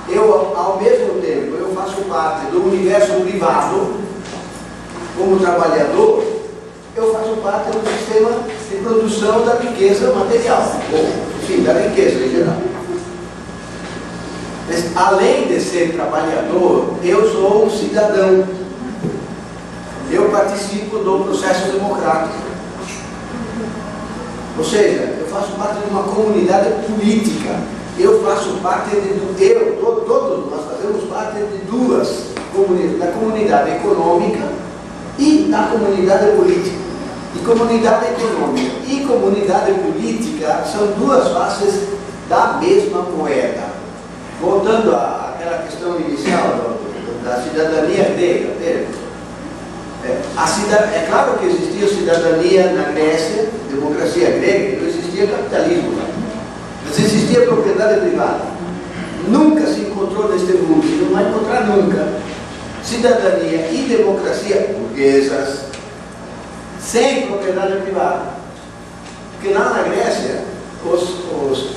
Eu, ao mesmo tempo, eu faço parte do universo privado, como trabalhador, eu faço parte do sistema de produção da riqueza material, ou, enfim, da riqueza em geral. Mas, além de ser trabalhador, eu sou um cidadão. Eu participo do processo democrático. Ou seja, eu faço parte de uma comunidade política. Eu faço parte todos nós fazemos parte de duas comunidades, da comunidade econômica e da comunidade política. E comunidade econômica e comunidade política são duas faces da mesma moeda. Voltando àquela questão inicial da cidadania grega, é claro que existia cidadania na Grécia, democracia grega, não existia capitalismo, mas existia propriedade privada. Nunca se encontrou neste mundo, e não vai encontrar nunca, cidadania e democracia burguesas sem propriedade privada. Porque lá na Grécia, os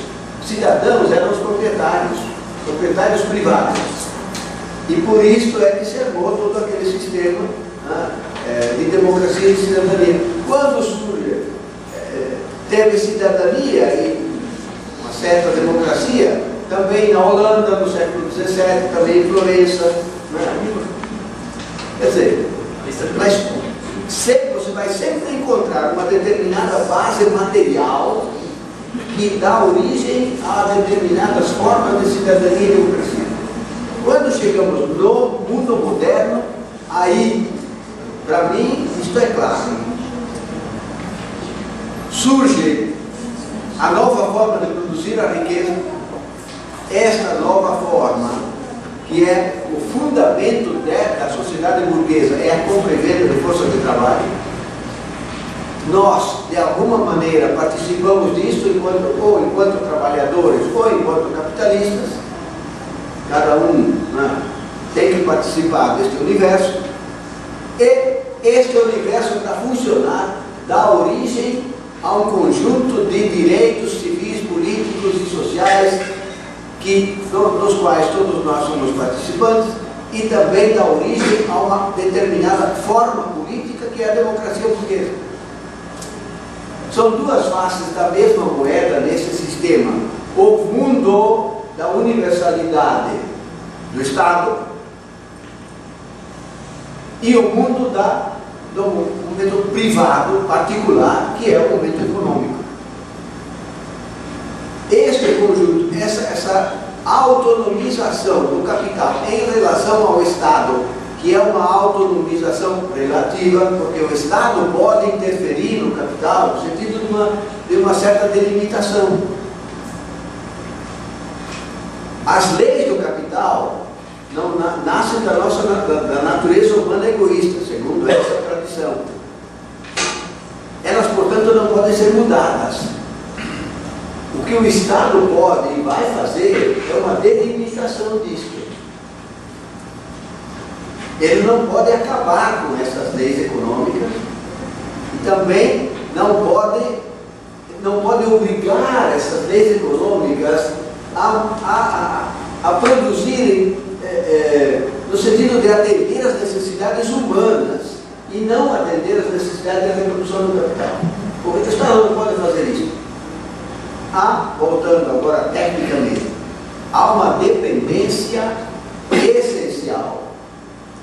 cidadãos eram os proprietários privados. E por isso é que se armou todo aquele sistema de democracia e de cidadania. Quando surge, teve cidadania e uma certa democracia, também na Holanda, no século XVII, também em Florença. Quer dizer, mas você vai sempre encontrar uma determinada base material que dá origem a determinadas formas de cidadania e democracia. Quando chegamos no mundo moderno, aí, para mim, isto é claro. Surge a nova forma de produzir a riqueza, esta nova forma, que é o fundamento da sociedade burguesa, é a compra e venda de força de trabalho. Nós, de alguma maneira, participamos disso enquanto trabalhadores ou enquanto capitalistas. Cada um tem que participar deste universo. E este universo, para funcionar, dá origem a um conjunto de direitos civis, políticos e sociais dos quais todos nós somos participantes, e também dá origem a uma determinada forma política que é a democracia burguesa. São duas faces da mesma moeda nesse sistema. O mundo da universalidade do Estado e o mundo do momento privado, particular, que é o momento econômico. Este conjunto, essa autonomização do capital em relação ao Estado, que é uma autonomização relativa, porque o Estado pode interferir no capital no sentido de uma certa delimitação. As leis do capital não nascem da natureza humana egoísta, segundo essa tradição. Elas, portanto, não podem ser mudadas. O que o Estado pode e vai fazer é uma delimitação disso. Ele não pode acabar com essas leis econômicas e também não pode obrigar essas leis econômicas a produzirem no sentido de atender às necessidades humanas e não atender às necessidades da reprodução do capital. Porque o Estado não pode fazer isso. Voltando agora tecnicamente, há uma dependência essencial,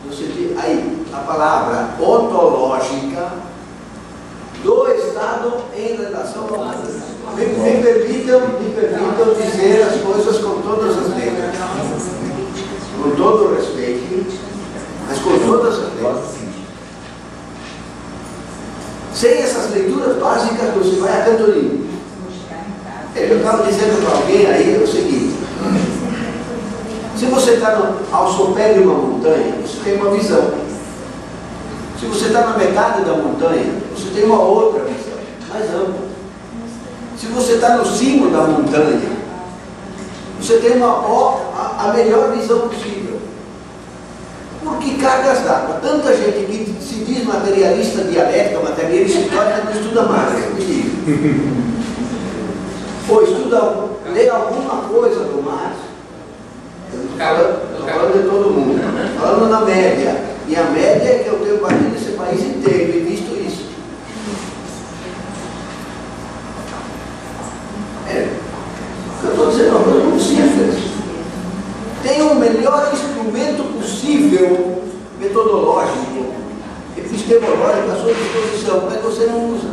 no sentido, aí, a palavra ontológica do Estado em relação ao mundo. Me permitam dizer as coisas com todas as letras, com todo o respeito, mas com todas as letras. Sem essas leituras básicas, você vai a cantoninho. Eu estava dizendo para alguém aí o seguinte: se você está ao sopé de uma montanha, você tem uma visão. Se você está na metade da montanha, você tem uma outra visão, mais ampla. Se você está no cimo da montanha, você tem a melhor visão possível. Por que cargas d'água? Tanta gente que se diz materialista dialética, materialista histórica, não estuda mais. Ou lê alguma coisa do Marx. Estou falando de todo mundo, falando na média. E a média é que eu tenho batido nesse país inteiro e visto isso. Eu estou dizendo uma coisa muito simples. Tem o melhor instrumento possível, metodológico, epistemológico à sua disposição, mas você não usa.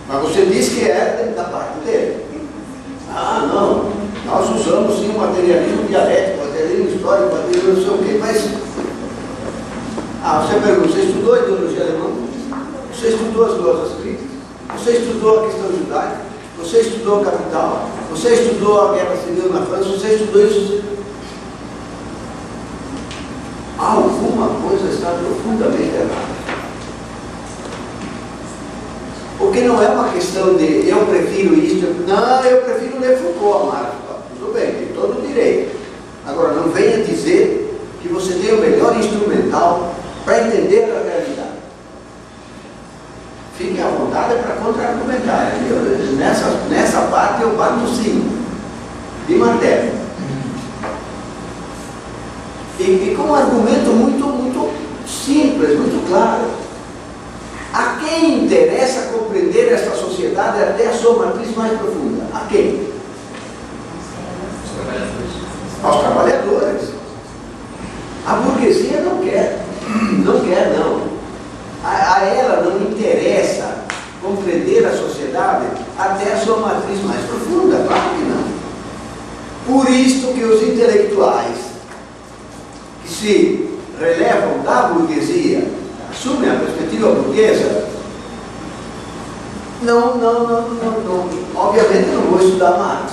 Mas você diz que é da parte dele. Não, nós usamos sim o materialismo dialético, o materialismo histórico, o materialismo não sei o quê, mas... você pergunta, você estudou a ideologia alemã? Você estudou as glosas críticas? Você estudou a questão judaica? Você estudou o Capital? Você estudou a Guerra Civil na França? Você estudou isso? Alguma coisa está profundamente errada. Porque não é uma questão de eu prefiro isso, não, eu prefiro ler Foucault, Marx. Tudo bem, tem todo o direito. Agora, não venha dizer que você tem o melhor instrumental para entender a realidade. Fiquem à vontade para contra-argumentar. Nessa parte eu bato sim, de martelo. E com um argumento muito simples, muito claro. A quem interessa compreender esta sociedade até a sua matriz mais profunda? A quem? Aos trabalhadores. A burguesia não quer. Não quer, não. A ela não interessa compreender a sociedade até a sua matriz mais profunda. Claro que não. Por isto que os intelectuais que se relevam da burguesia, assumem a perspectiva burguesa, não, obviamente não vou estudar Marx.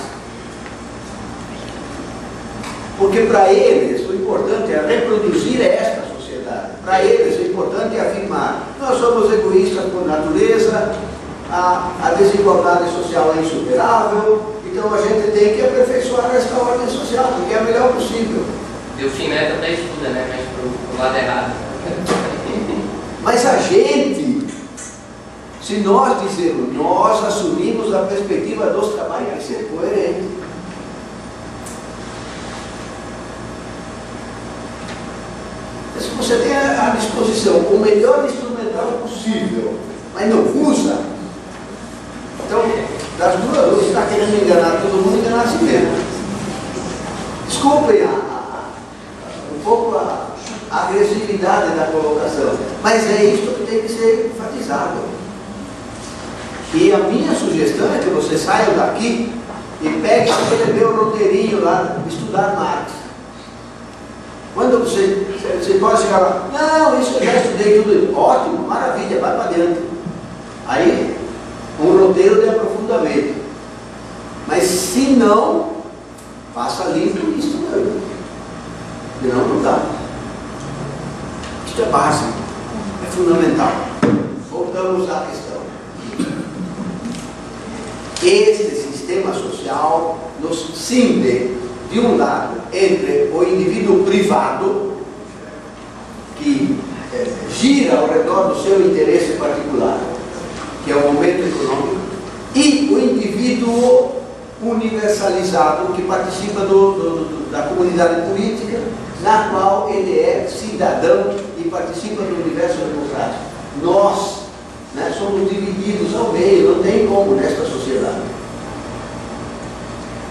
Porque para eles o importante é reproduzir esta sociedade. Para eles o importante é afirmar: nós somos egoístas por natureza, a desigualdade social é insuperável, então a gente tem que aperfeiçoar esta ordem social, porque é a melhor possível. Delfim Neto até estuda, né? Mas pro lado errado. Mas a gente, se nós dizermos, nós assumimos a perspectiva dos trabalhos, vai ser coerente. Se você tem à disposição o melhor instrumental possível, mas não usa, então, das duas, você está querendo enganar todo mundo, enganar a si mesmo. Desculpem um pouco a agressividade da colocação, mas é isso que tem que ser enfatizado. E a minha sugestão é que você saia daqui e pegue aquele meu roteirinho lá, estudar Marx. Quando você pode chegar lá, não, isso eu já estudei tudo, ótimo, maravilha, vai para dentro. Aí, um roteiro de aprofundamento. Mas se não, faça livro isso mesmo. Senão não dá. Isto é básico, é fundamental. Voltamos à questão. Este sistema social nos cinde, de um lado, entre o indivíduo privado, que gira ao redor do seu interesse particular, que é o momento econômico, e o indivíduo universalizado que participa da comunidade política, na qual ele é cidadão e participa do universo democrático. Nós, né, somos divididos ao meio, não tem como nesta sociedade.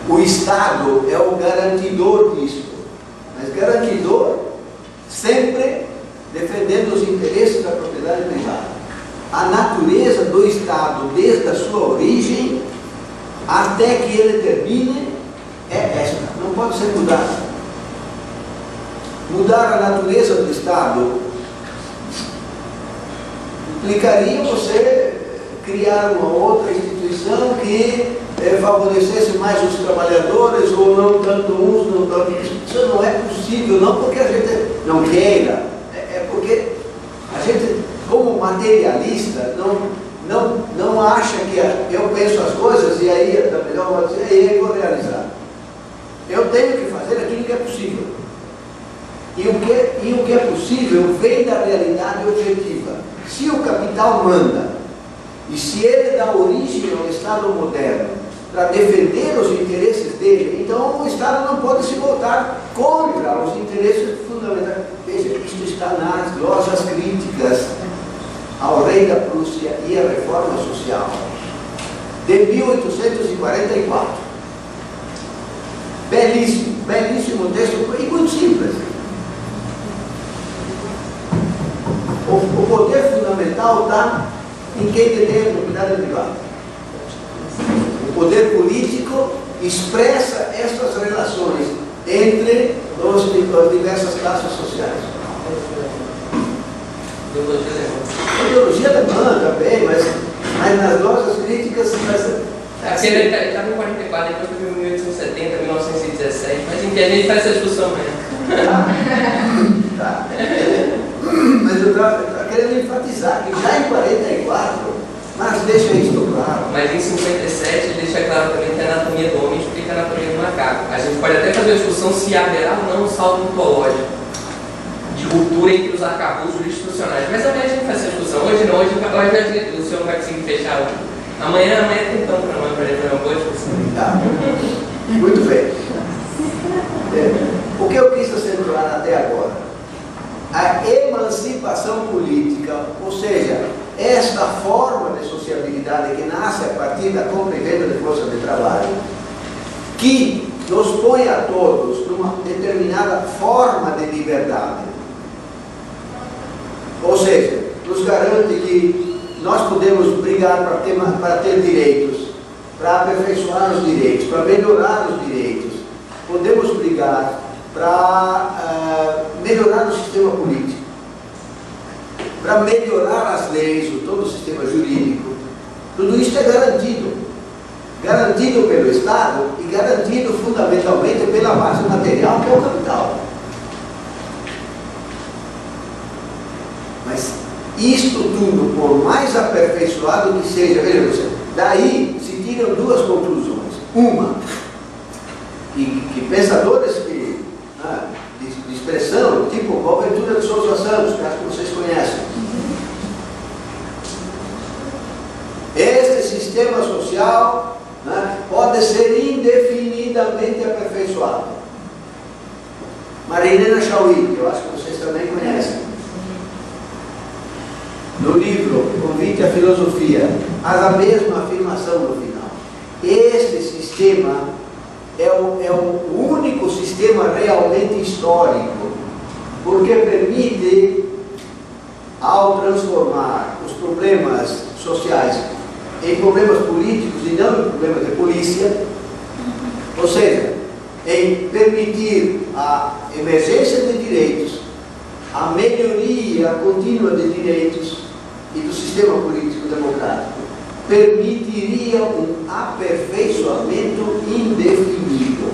O Estado é o garantidor disso, mas garantidor sempre defendendo os interesses da propriedade privada. A natureza do Estado, desde a sua origem até que ele termine, é esta, não pode ser mudada. Mudar a natureza do Estado implicaria você criar uma outra instituição que favorecesse mais os trabalhadores, ou não tanto uns, não tanto outros. Isso não é possível, não porque a gente não queira, é porque a gente, como materialista, não acha que eu penso as coisas e aí é melhor vou dizer, e aí vou realizar. Eu tenho que fazer aquilo que é possível. E o que é possível vem da realidade objetiva. Se o capital manda, e se ele dá origem ao Estado moderno para defender os interesses dele, então o Estado não pode se voltar contra os interesses fundamentais. Veja, isto está nas glosas críticas ao rei da Prússia e à reforma social, de 1844. Belíssimo, belíssimo texto e muito simples. O poder fundamental está em quem detém a propriedade privada. O poder político expressa estas relações entre as diversas classes sociais. Ideologia alemã também, mas nas nossas críticas... Ele estava em 44, depois foi em 1870, 1917, mas em que a gente faz essa discussão mesmo. Tá. Mas eu estava querendo enfatizar que já em 44, mas deixa isso claro. Mas em 57 ele deixa claro também que a anatomia do homem explica a anatomia do macaco. A gente pode até fazer a discussão se haverá ou não um salto ontológico de ruptura entre os arcabouços institucionais. Mas amanhã a gente faz essa discussão. Hoje não, hoje o senhor não vai conseguir fechar hoje. Amanhã tentamos para nós fazer uma boa discussão. Tá. Muito bem. O que eu quis acentuar até agora? A emancipação política, ou seja, esta forma de sociabilidade que nasce a partir da compra e venda de força de trabalho, que nos põe a todos numa determinada forma de liberdade. Ou seja, nos garante que nós podemos brigar para ter direitos, para aperfeiçoar os direitos, para melhorar os direitos. Podemos brigar para melhorar o sistema político, para melhorar as leis, todo o sistema jurídico. Tudo isso é garantido. Garantido pelo Estado e garantido fundamentalmente pela base material que é o capital. Mas isto tudo, por mais aperfeiçoado que seja, veja você, daí se tiram duas conclusões. Uma, que pensadores de expressão, tipo Boaventura de Souza Santos, que acho que vocês conhecem. Este sistema social pode ser indefinidamente aperfeiçoado. Marilena Chauí, que eu acho que vocês também conhecem. No livro Convite à Filosofia, faz a mesma afirmação no final. Este sistema é o único sistema realmente histórico, porque permite, ao transformar os problemas sociais em problemas políticos e não em problemas de polícia, ou seja, em permitir a emergência de direitos, a melhoria contínua de direitos e do sistema político democrático, permitiria um aperfeiçoamento indefinido.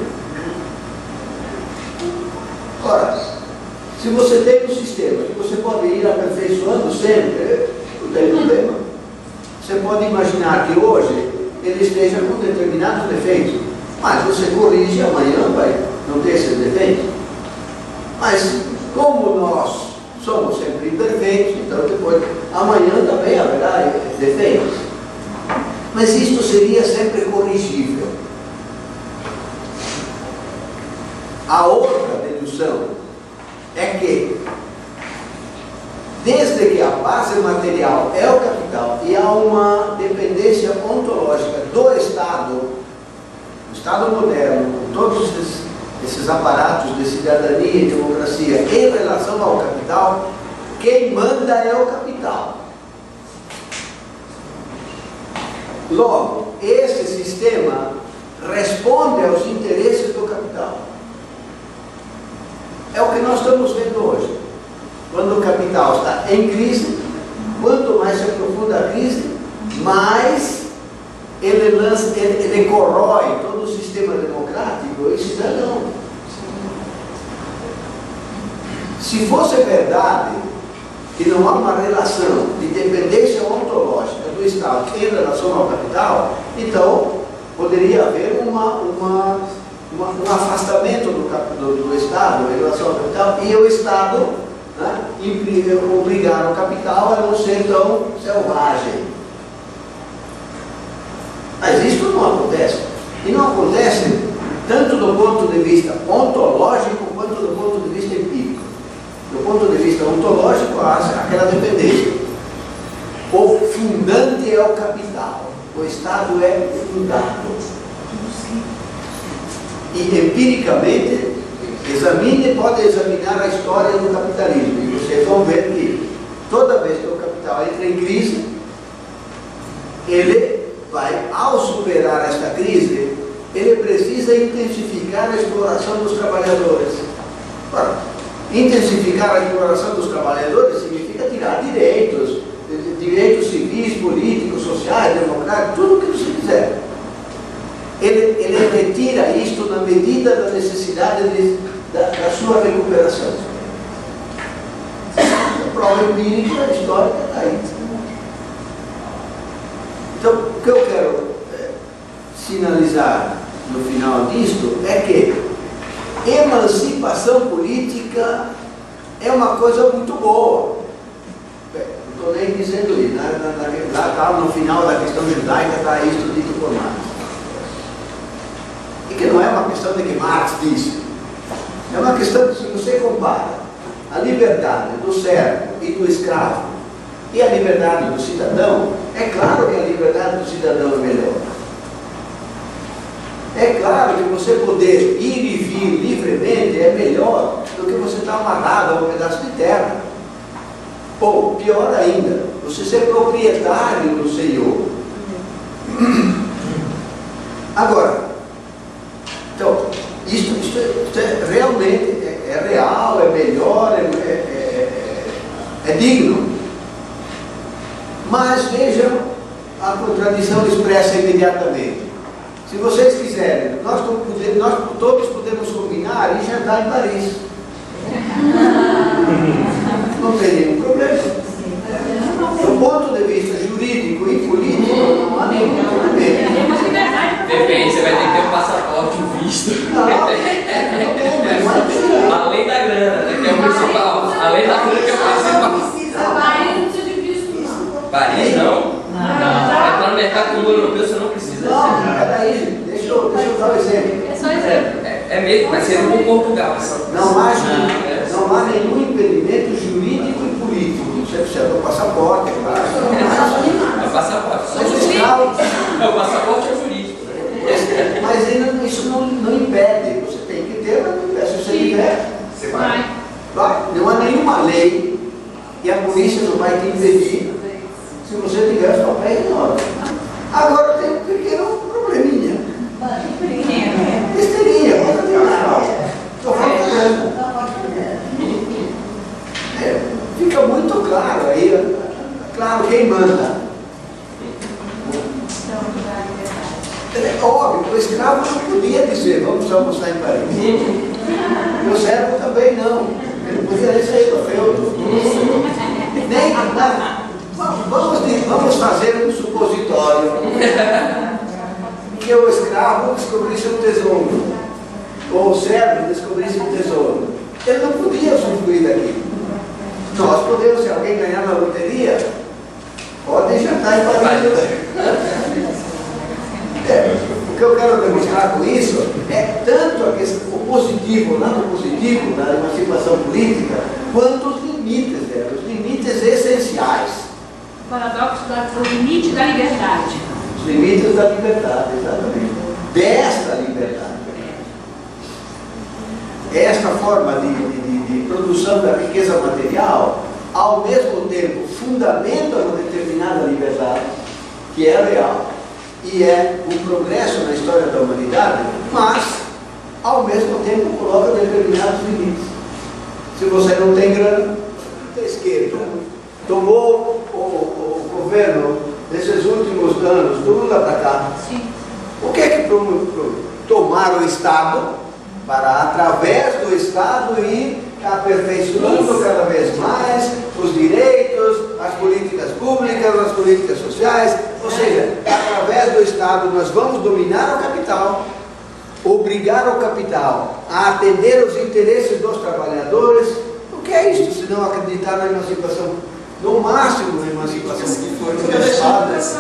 Ora, se você tem um sistema que você pode ir aperfeiçoando sempre, não tem problema. Você pode imaginar que hoje ele esteja com determinados defeitos, mas você corrige, amanhã vai não ter esses defeitos. Mas como nós somos sempre imperfeitos, então depois, amanhã também haverá defeitos. Mas isto seria sempre corrigível. A outra dedução é que, desde que a base material é o capital e há uma dependência ontológica do Estado, o Estado moderno, com todos esses aparatos de cidadania e democracia em relação ao capital, quem manda é o capital. Logo, esse sistema responde aos interesses do capital. É o que nós estamos vendo hoje. Quando o capital está em crise, quanto mais se aprofunda a crise, mais ele corrói todo o sistema democrático e cidadão. Se fosse verdade que não há uma relação de dependência ontológica do Estado em relação ao capital, então poderia haver um afastamento do Estado em relação ao capital e o Estado, né, obrigar o capital a não ser tão selvagem. Mas isso não acontece. E não acontece tanto do ponto de vista ontológico quanto do ponto de vista empírico. Do ponto de vista ontológico, há aquela dependência. O fundante é o capital. O Estado é fundado. E empiricamente, pode examinar a história do capitalismo. E vocês vão ver que toda vez que o capital entra em crise, ele vai, ao superar esta crise, ele precisa intensificar a exploração dos trabalhadores. Ora, intensificar a exploração dos trabalhadores significa tirar direitos civis, políticos, sociais, democráticos, tudo o que você quiser. Ele retira isto na medida da necessidade da sua recuperação. A prova empírica, histórica, está aí. Então, o que eu quero sinalizar no final disto é que emancipação política é uma coisa muito boa. Não estou nem dizendo isso, lá está no final da questão judaica, está isto dito por Marx. E que não é uma questão de que Marx disse, é uma questão que, se você compara a liberdade do servo e do escravo e a liberdade do cidadão, é claro que a liberdade do cidadão é melhor. É claro que você poder ir e vir livremente é melhor do que você estar amarrado a um pedaço de terra. Ou, pior ainda, você ser proprietário do Senhor. Agora, então, isto realmente é real, é melhor, é digno. Mas vejam a contradição expressa imediatamente. Se vocês quiserem, nós todos podemos combinar e jantar em Paris. Não tem nenhum problema. Do ponto de vista jurídico e político, não há nenhum problema. Depende, você vai ter que ter um passaporte, um visto. Além da grana, que é o principal. Além da grana, que é o principal. Paris não precisa de visto. Paris não? Não. Entrar no mercado comum europeu você não precisa. Não, peraí, deixa eu dar um exemplo. É só exemplo. É mesmo, mas seria com Portugal. Não há nenhum impedimento jurídico e político. Você precisa do passaporte, é claro. É o passaporte. Mas o escravo. O passaporte é jurídico. Mas isso não impede. Você tem que ter, mas não impede. Se você tiver, Você vai. não há nenhuma lei e a polícia não vai te impedir se você tiver os papéis em ordem. Agora tem um pequeno probleminha. Besteirinha, mas não tem nada. Estou falando. Fica muito claro aí, claro quem manda. É óbvio, o escravo não podia dizer, vamos almoçar em Paris. E o servo também não. Ele não podia nem sair do feudo. Nem nada. Vamos fazer um supositório que o escravo descobrisse um tesouro, ou o servo descobrisse um tesouro. Ele não podia usufruir daquilo. Nós podemos, se alguém ganhar na loteria, pode jantar em Paris. O que eu quero demonstrar com isso é tanto o positivo, o lado positivo da emancipação política, quanto os limites dela, os limites essenciais. O paradoxo do limite da liberdade. Os limites da liberdade, exatamente. Desta liberdade. Esta forma de produção da riqueza material, ao mesmo tempo, fundamenta uma determinada liberdade, que é real, e é um progresso na história da humanidade, mas, ao mesmo tempo, coloca determinados limites. Se você não tem grana, a esquerda tomou o governo nesses últimos anos, do Lula para cá. Sim. O que é que tomaram o Estado para, através do Estado, ir aperfeiçoando cada vez mais os direitos, as políticas públicas, as políticas sociais, ou seja, através do Estado nós vamos dominar o capital, obrigar o capital a atender os interesses dos trabalhadores. O que é isso, se não acreditar na emancipação? No máximo, na emancipação que foram gestadas,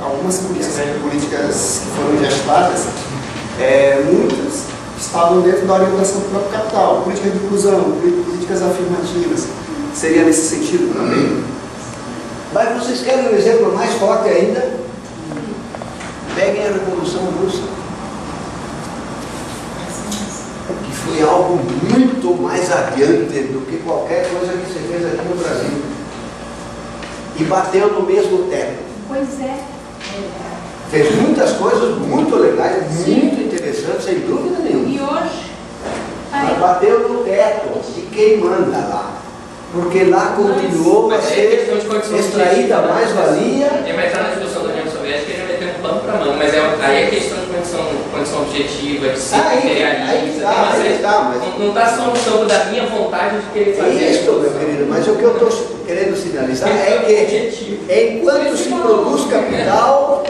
algumas políticas que foram gestadas, muitas estavam dentro da orientação do próprio capital, política de inclusão, políticas afirmativas. Seria nesse sentido também? Mas vocês querem um exemplo mais forte ainda? Peguem a Revolução Russa, que foi algo muito mais adiante do que qualquer coisa que se fez aqui no Brasil, e bateu no mesmo teto. Pois é. Fez muitas coisas muito legais, muito interessantes, sem dúvida nenhuma. E hoje? Mas bateu no teto de quem manda lá. Porque lá continuou a ser extraída a mais-valia. Ele vai entrar na discussão da União Soviética e ele vai ter um pano para mão, mas aí é questão de condição objetiva, de ser imperialista. Não está só no campo da minha vontade de querer fazer. É isso, meu querido, mas o que eu estou querendo sinalizar é que enquanto se produz capital,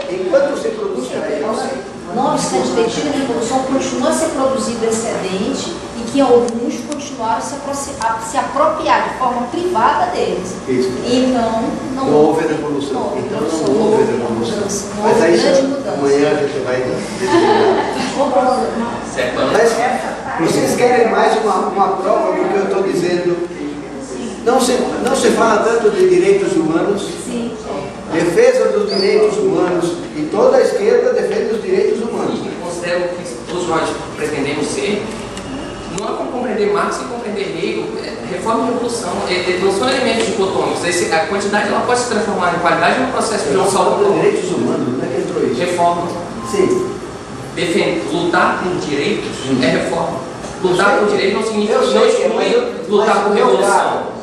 não obstante ter tido a revolução, continua a ser produzido excedente e que alguns continuaram a se apropriar de forma privada deles. Isso. Então, não houve revolução. Não houve revolução. Mas aí amanhã a gente vai Mas vocês querem mais uma prova do que eu estou dizendo? Não se fala tanto de direitos humanos. Sim. Defesa dos direitos humanos, e toda a esquerda defende os direitos humanos. Eu considero que todos nós pretendemos ser, não é como compreender Marx e compreender Hegel, reforma e revolução, não são elementos dicotômicos. A quantidade ela pode se transformar em qualidade no processo de não salvar direitos humanos, não é que entrou isso? Reforma. Sim. Lutar por direitos é reforma. Lutar por direitos não significa lutar por revolução.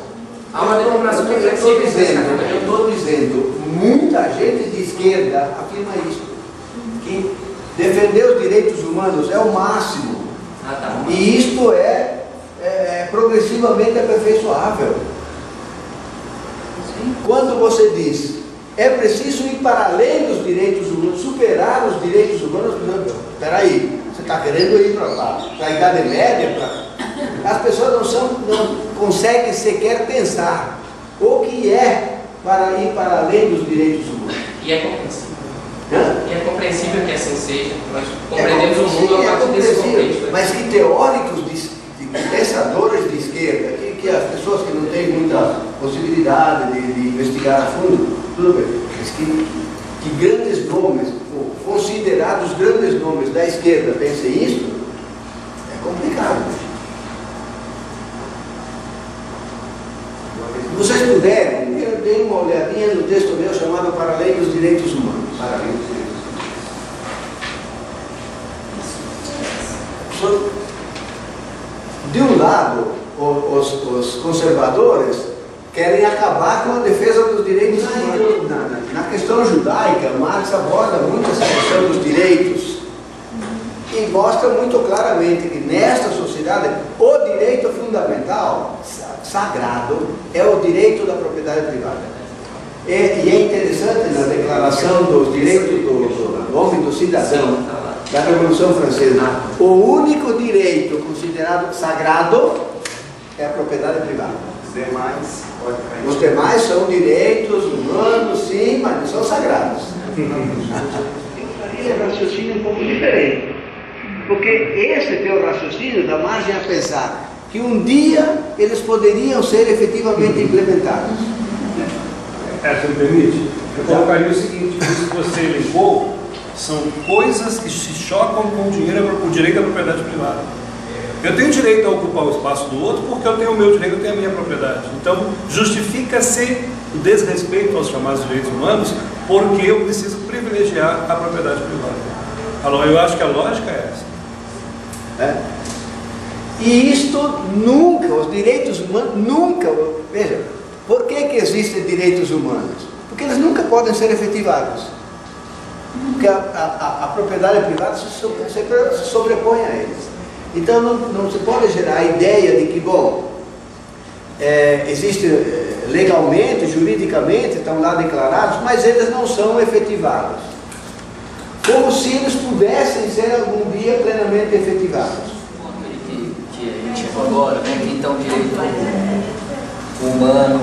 Há uma determinação eu estou dizendo, muita gente de esquerda afirma isso, que defender os direitos humanos é o máximo, e isto é progressivamente aperfeiçoável. Quando você diz, é preciso ir para além dos direitos humanos, superar os direitos humanos, espera aí, você está querendo ir para a Idade Média, as pessoas não conseguem sequer pensar o que é para ir para além dos direitos humanos. E é compreensível. E é compreensível que assim seja. Nós compreendemos o mundo a partir desse contexto. Mas que teóricos, pensadores de esquerda, que as pessoas que não têm muita possibilidade de investigar a fundo, tudo bem, mas que grandes nomes, considerados grandes nomes da esquerda, pensem isso, é complicado. Se vocês puderem, deem uma olhadinha no texto meu chamado Para Além dos Direitos Humanos. Para Além dos Direitos Humanos. De um lado, os conservadores querem acabar com a defesa dos direitos humanos. Na questão judaica, Marx aborda muito essa questão dos direitos e mostra muito claramente que nesta sociedade o direito fundamental sagrado é o direito da propriedade privada. E é interessante na declaração dos direitos do homem, do cidadão, da Revolução Francesa, o único direito considerado sagrado é a propriedade privada. Os demais são direitos humanos, sim, mas não são sagrados. É um raciocínio um pouco diferente. Porque esse teu raciocínio dá margem a pensar que um dia eles poderiam ser efetivamente implementados. Se me permite, eu colocaria o seguinte: isso que você elencou são coisas que se chocam com o direito à propriedade privada. Eu tenho direito a ocupar o espaço do outro porque eu tenho o meu direito, eu tenho a minha propriedade. Então, justifica-se o desrespeito aos chamados direitos humanos porque eu preciso privilegiar a propriedade privada. Eu acho que a lógica é essa. E isto nunca, os direitos humanos, nunca, veja, por que existem direitos humanos? Porque eles nunca podem ser efetivados. Porque a propriedade privada sempre se sobrepõe a eles. Então não se pode gerar a ideia de que, bom, existe legalmente, juridicamente, estão lá declarados, mas eles não são efetivados. Como se eles pudessem ser algum dia plenamente efetivados. Que a gente falou agora, né, que então o direito humano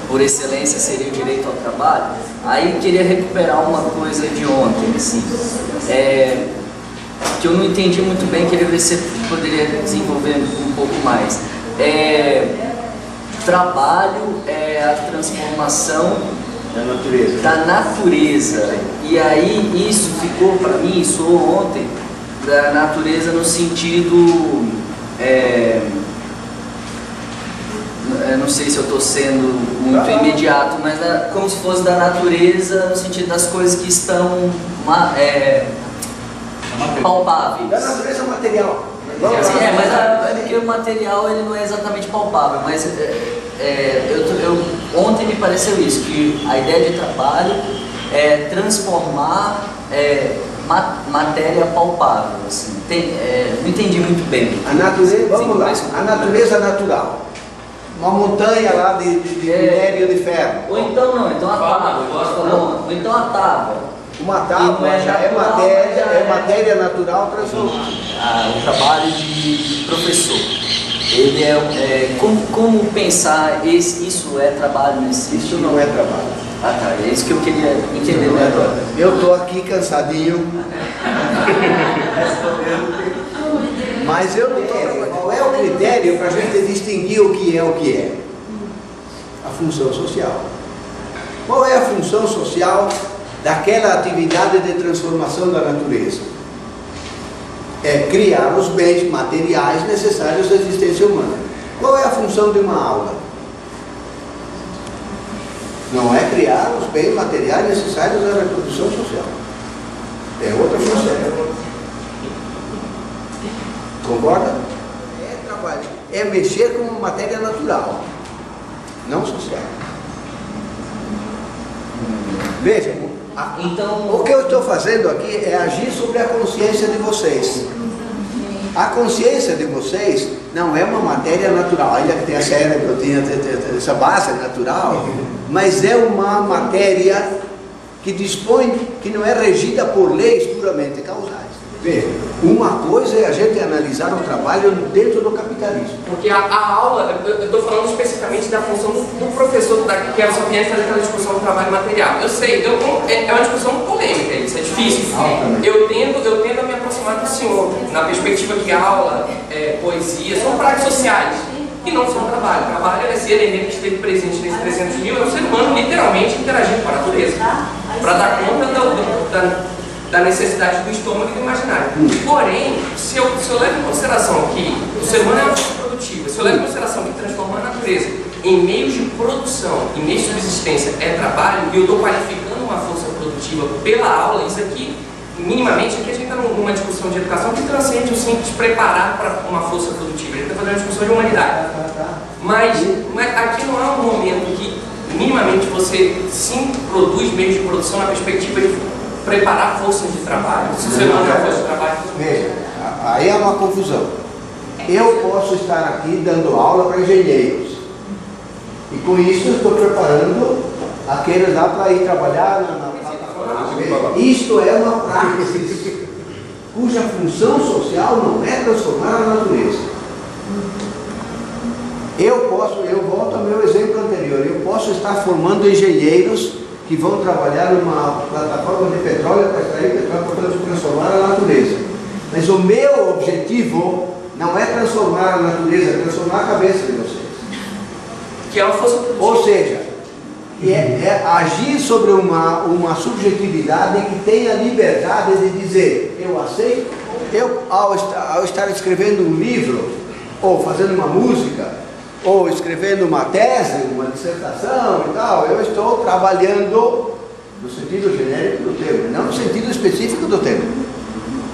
por excelência seria o direito ao trabalho. Aí eu queria recuperar uma coisa de ontem, assim, que eu não entendi muito bem, queria ver se você poderia desenvolver um pouco mais. Trabalho é a transformação da natureza. E aí isso ficou para mim, soou ontem, da natureza no sentido, não sei se eu estou sendo muito imediato, mas como se fosse da natureza no sentido das coisas que estão palpáveis. Da natureza material. Porque o material ele não é exatamente palpável, mas ontem me pareceu isso, que a ideia de trabalho é transformar matéria palpável. Assim. Não entendi muito bem. A natureza, vamos lá, a natureza natural. Uma montanha lá de minério de ferro. Ou então não, então a tábua. Ou então a tábua. Uma tábua já é matéria natural transformada. O trabalho de professor. Ele como pensar isso é trabalho nesse sentido? Isso não é trabalho. É isso que eu queria entender agora. Eu estou aqui cansadinho. Mas eu não estou trabalhando. Qual é o critério para a gente distinguir o que é? A função social. Qual é a função social daquela atividade de transformação da natureza? É criar os bens materiais necessários à existência humana. Qual é a função de uma aula? Não é criar os bens materiais necessários à reprodução social. É outra função. Concorda? É trabalho. É mexer com uma matéria natural, não social. Veja, então, o que eu estou fazendo aqui é agir sobre a consciência de vocês. A consciência de vocês não é uma matéria natural, ainda que tenha cérebro, tenha essa base natural, mas é uma matéria que dispõe, que não é regida por leis puramente causais. Veja, uma coisa é a gente analisar o trabalho dentro do capitalismo. Porque a aula, eu estou falando especificamente da função do professor, que era só fazer aquela discussão do trabalho material. Eu sei, é uma discussão polêmica, isso é difícil. Eu tendo a me aproximar do senhor, na perspectiva que a aula, poesia, são práticas sociais, e não são trabalho. Trabalho é ser ele que esteve presente nesses 300 mil, é o ser humano literalmente interagindo com a natureza, para dar conta da necessidade do estômago e do imaginário. Porém, se eu levo em consideração que o ser humano é uma força produtiva, se eu levo em consideração que transformar a natureza em meios de produção, em meios de subsistência é trabalho, e eu estou qualificando uma força produtiva pela aula, isso aqui, minimamente, aqui a gente está numa discussão de educação que transcende o simples preparar para uma força produtiva, a gente está fazendo uma discussão de humanidade. Mas aqui não há um momento que minimamente você sim produz meios de produção na perspectiva de preparar forças de trabalho. Se você não é força de trabalho... Veja, aí é uma confusão. Eu posso estar aqui dando aula para engenheiros. E com isso estou preparando aqueles lá para ir trabalhar na plataforma. Isto é uma praxis cuja função social não é transformar a natureza. Eu volto ao meu exemplo anterior, eu posso estar formando engenheiros que vão trabalhar numa plataforma de petróleo para extrair petróleo, portanto, transformar a natureza. Mas o meu objetivo não é transformar a natureza, é transformar a cabeça de vocês. Que é uma força produtiva. Ou seja, é agir sobre uma subjetividade que tenha liberdade de dizer, eu aceito, ao estar escrevendo um livro, ou fazendo uma música, ou escrevendo uma tese, uma dissertação e tal, eu estou trabalhando no sentido genérico do termo, não no sentido específico do termo.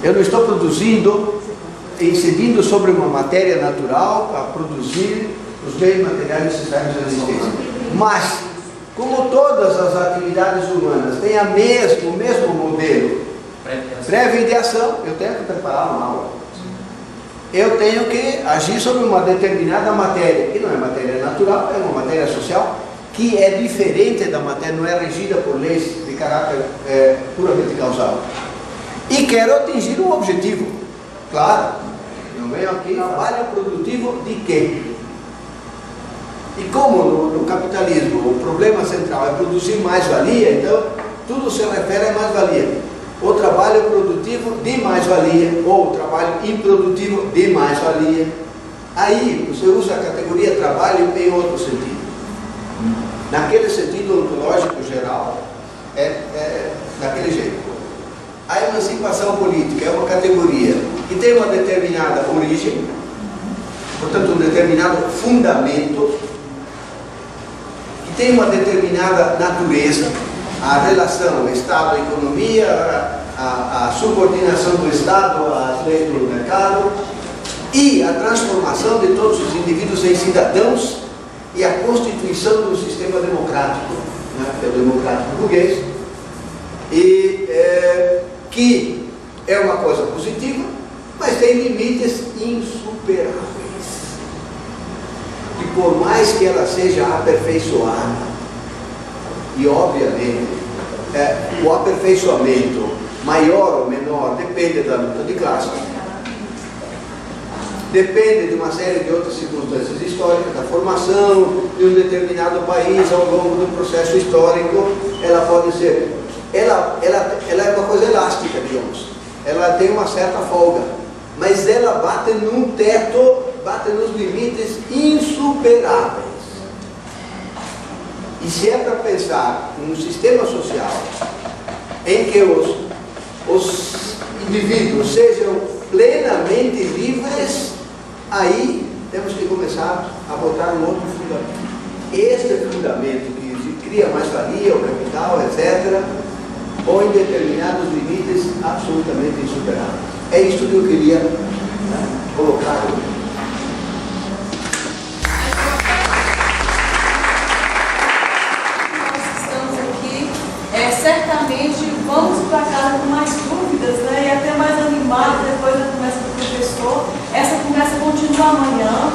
Eu não estou produzindo, incidindo sobre uma matéria natural para produzir os bens materiais necessários à existência. Mas, como todas as atividades humanas têm o mesmo modelo, prévia ideação, eu tenho que preparar uma aula. Eu tenho que agir sobre uma determinada matéria, que não é matéria natural, é uma matéria social, que é diferente da matéria, não é regida por leis de caráter puramente causal. E quero atingir um objetivo. Claro, eu venho aqui, trabalho produtivo de quê? E como no capitalismo o problema central é produzir mais-valia, então tudo se refere a mais-valia. O trabalho produtivo de mais-valia, ou o trabalho improdutivo de mais-valia. Aí você usa a categoria trabalho em outro sentido. Naquele sentido ontológico geral, é daquele jeito. A emancipação política é uma categoria que tem uma determinada origem, portanto um determinado fundamento, que tem uma determinada natureza, a relação Estado-economia, a subordinação do Estado às leis do mercado e a transformação de todos os indivíduos em cidadãos e a constituição do sistema democrático, né, que é o democrático burguês, e que é uma coisa positiva, mas tem limites insuperáveis. E por mais que ela seja aperfeiçoada, e obviamente o aperfeiçoamento maior ou menor depende da luta de classe, depende de uma série de outras circunstâncias históricas, da formação de um determinado país ao longo do processo histórico. Ela pode ser, ela é uma coisa elástica, digamos, ela tem uma certa folga, mas ela bate num teto, bate nos limites insuperáveis. E se é para pensar num sistema social em que os indivíduos sejam plenamente livres, aí temos que começar a botar um outro fundamento. Este fundamento que cria mais-valia, o capital, etc., ou em determinados limites absolutamente insuperáveis. É isso que eu queria colocar. Certamente vamos para casa com mais dúvidas, né? E até mais animados depois da conversa do professor. Essa conversa continua amanhã.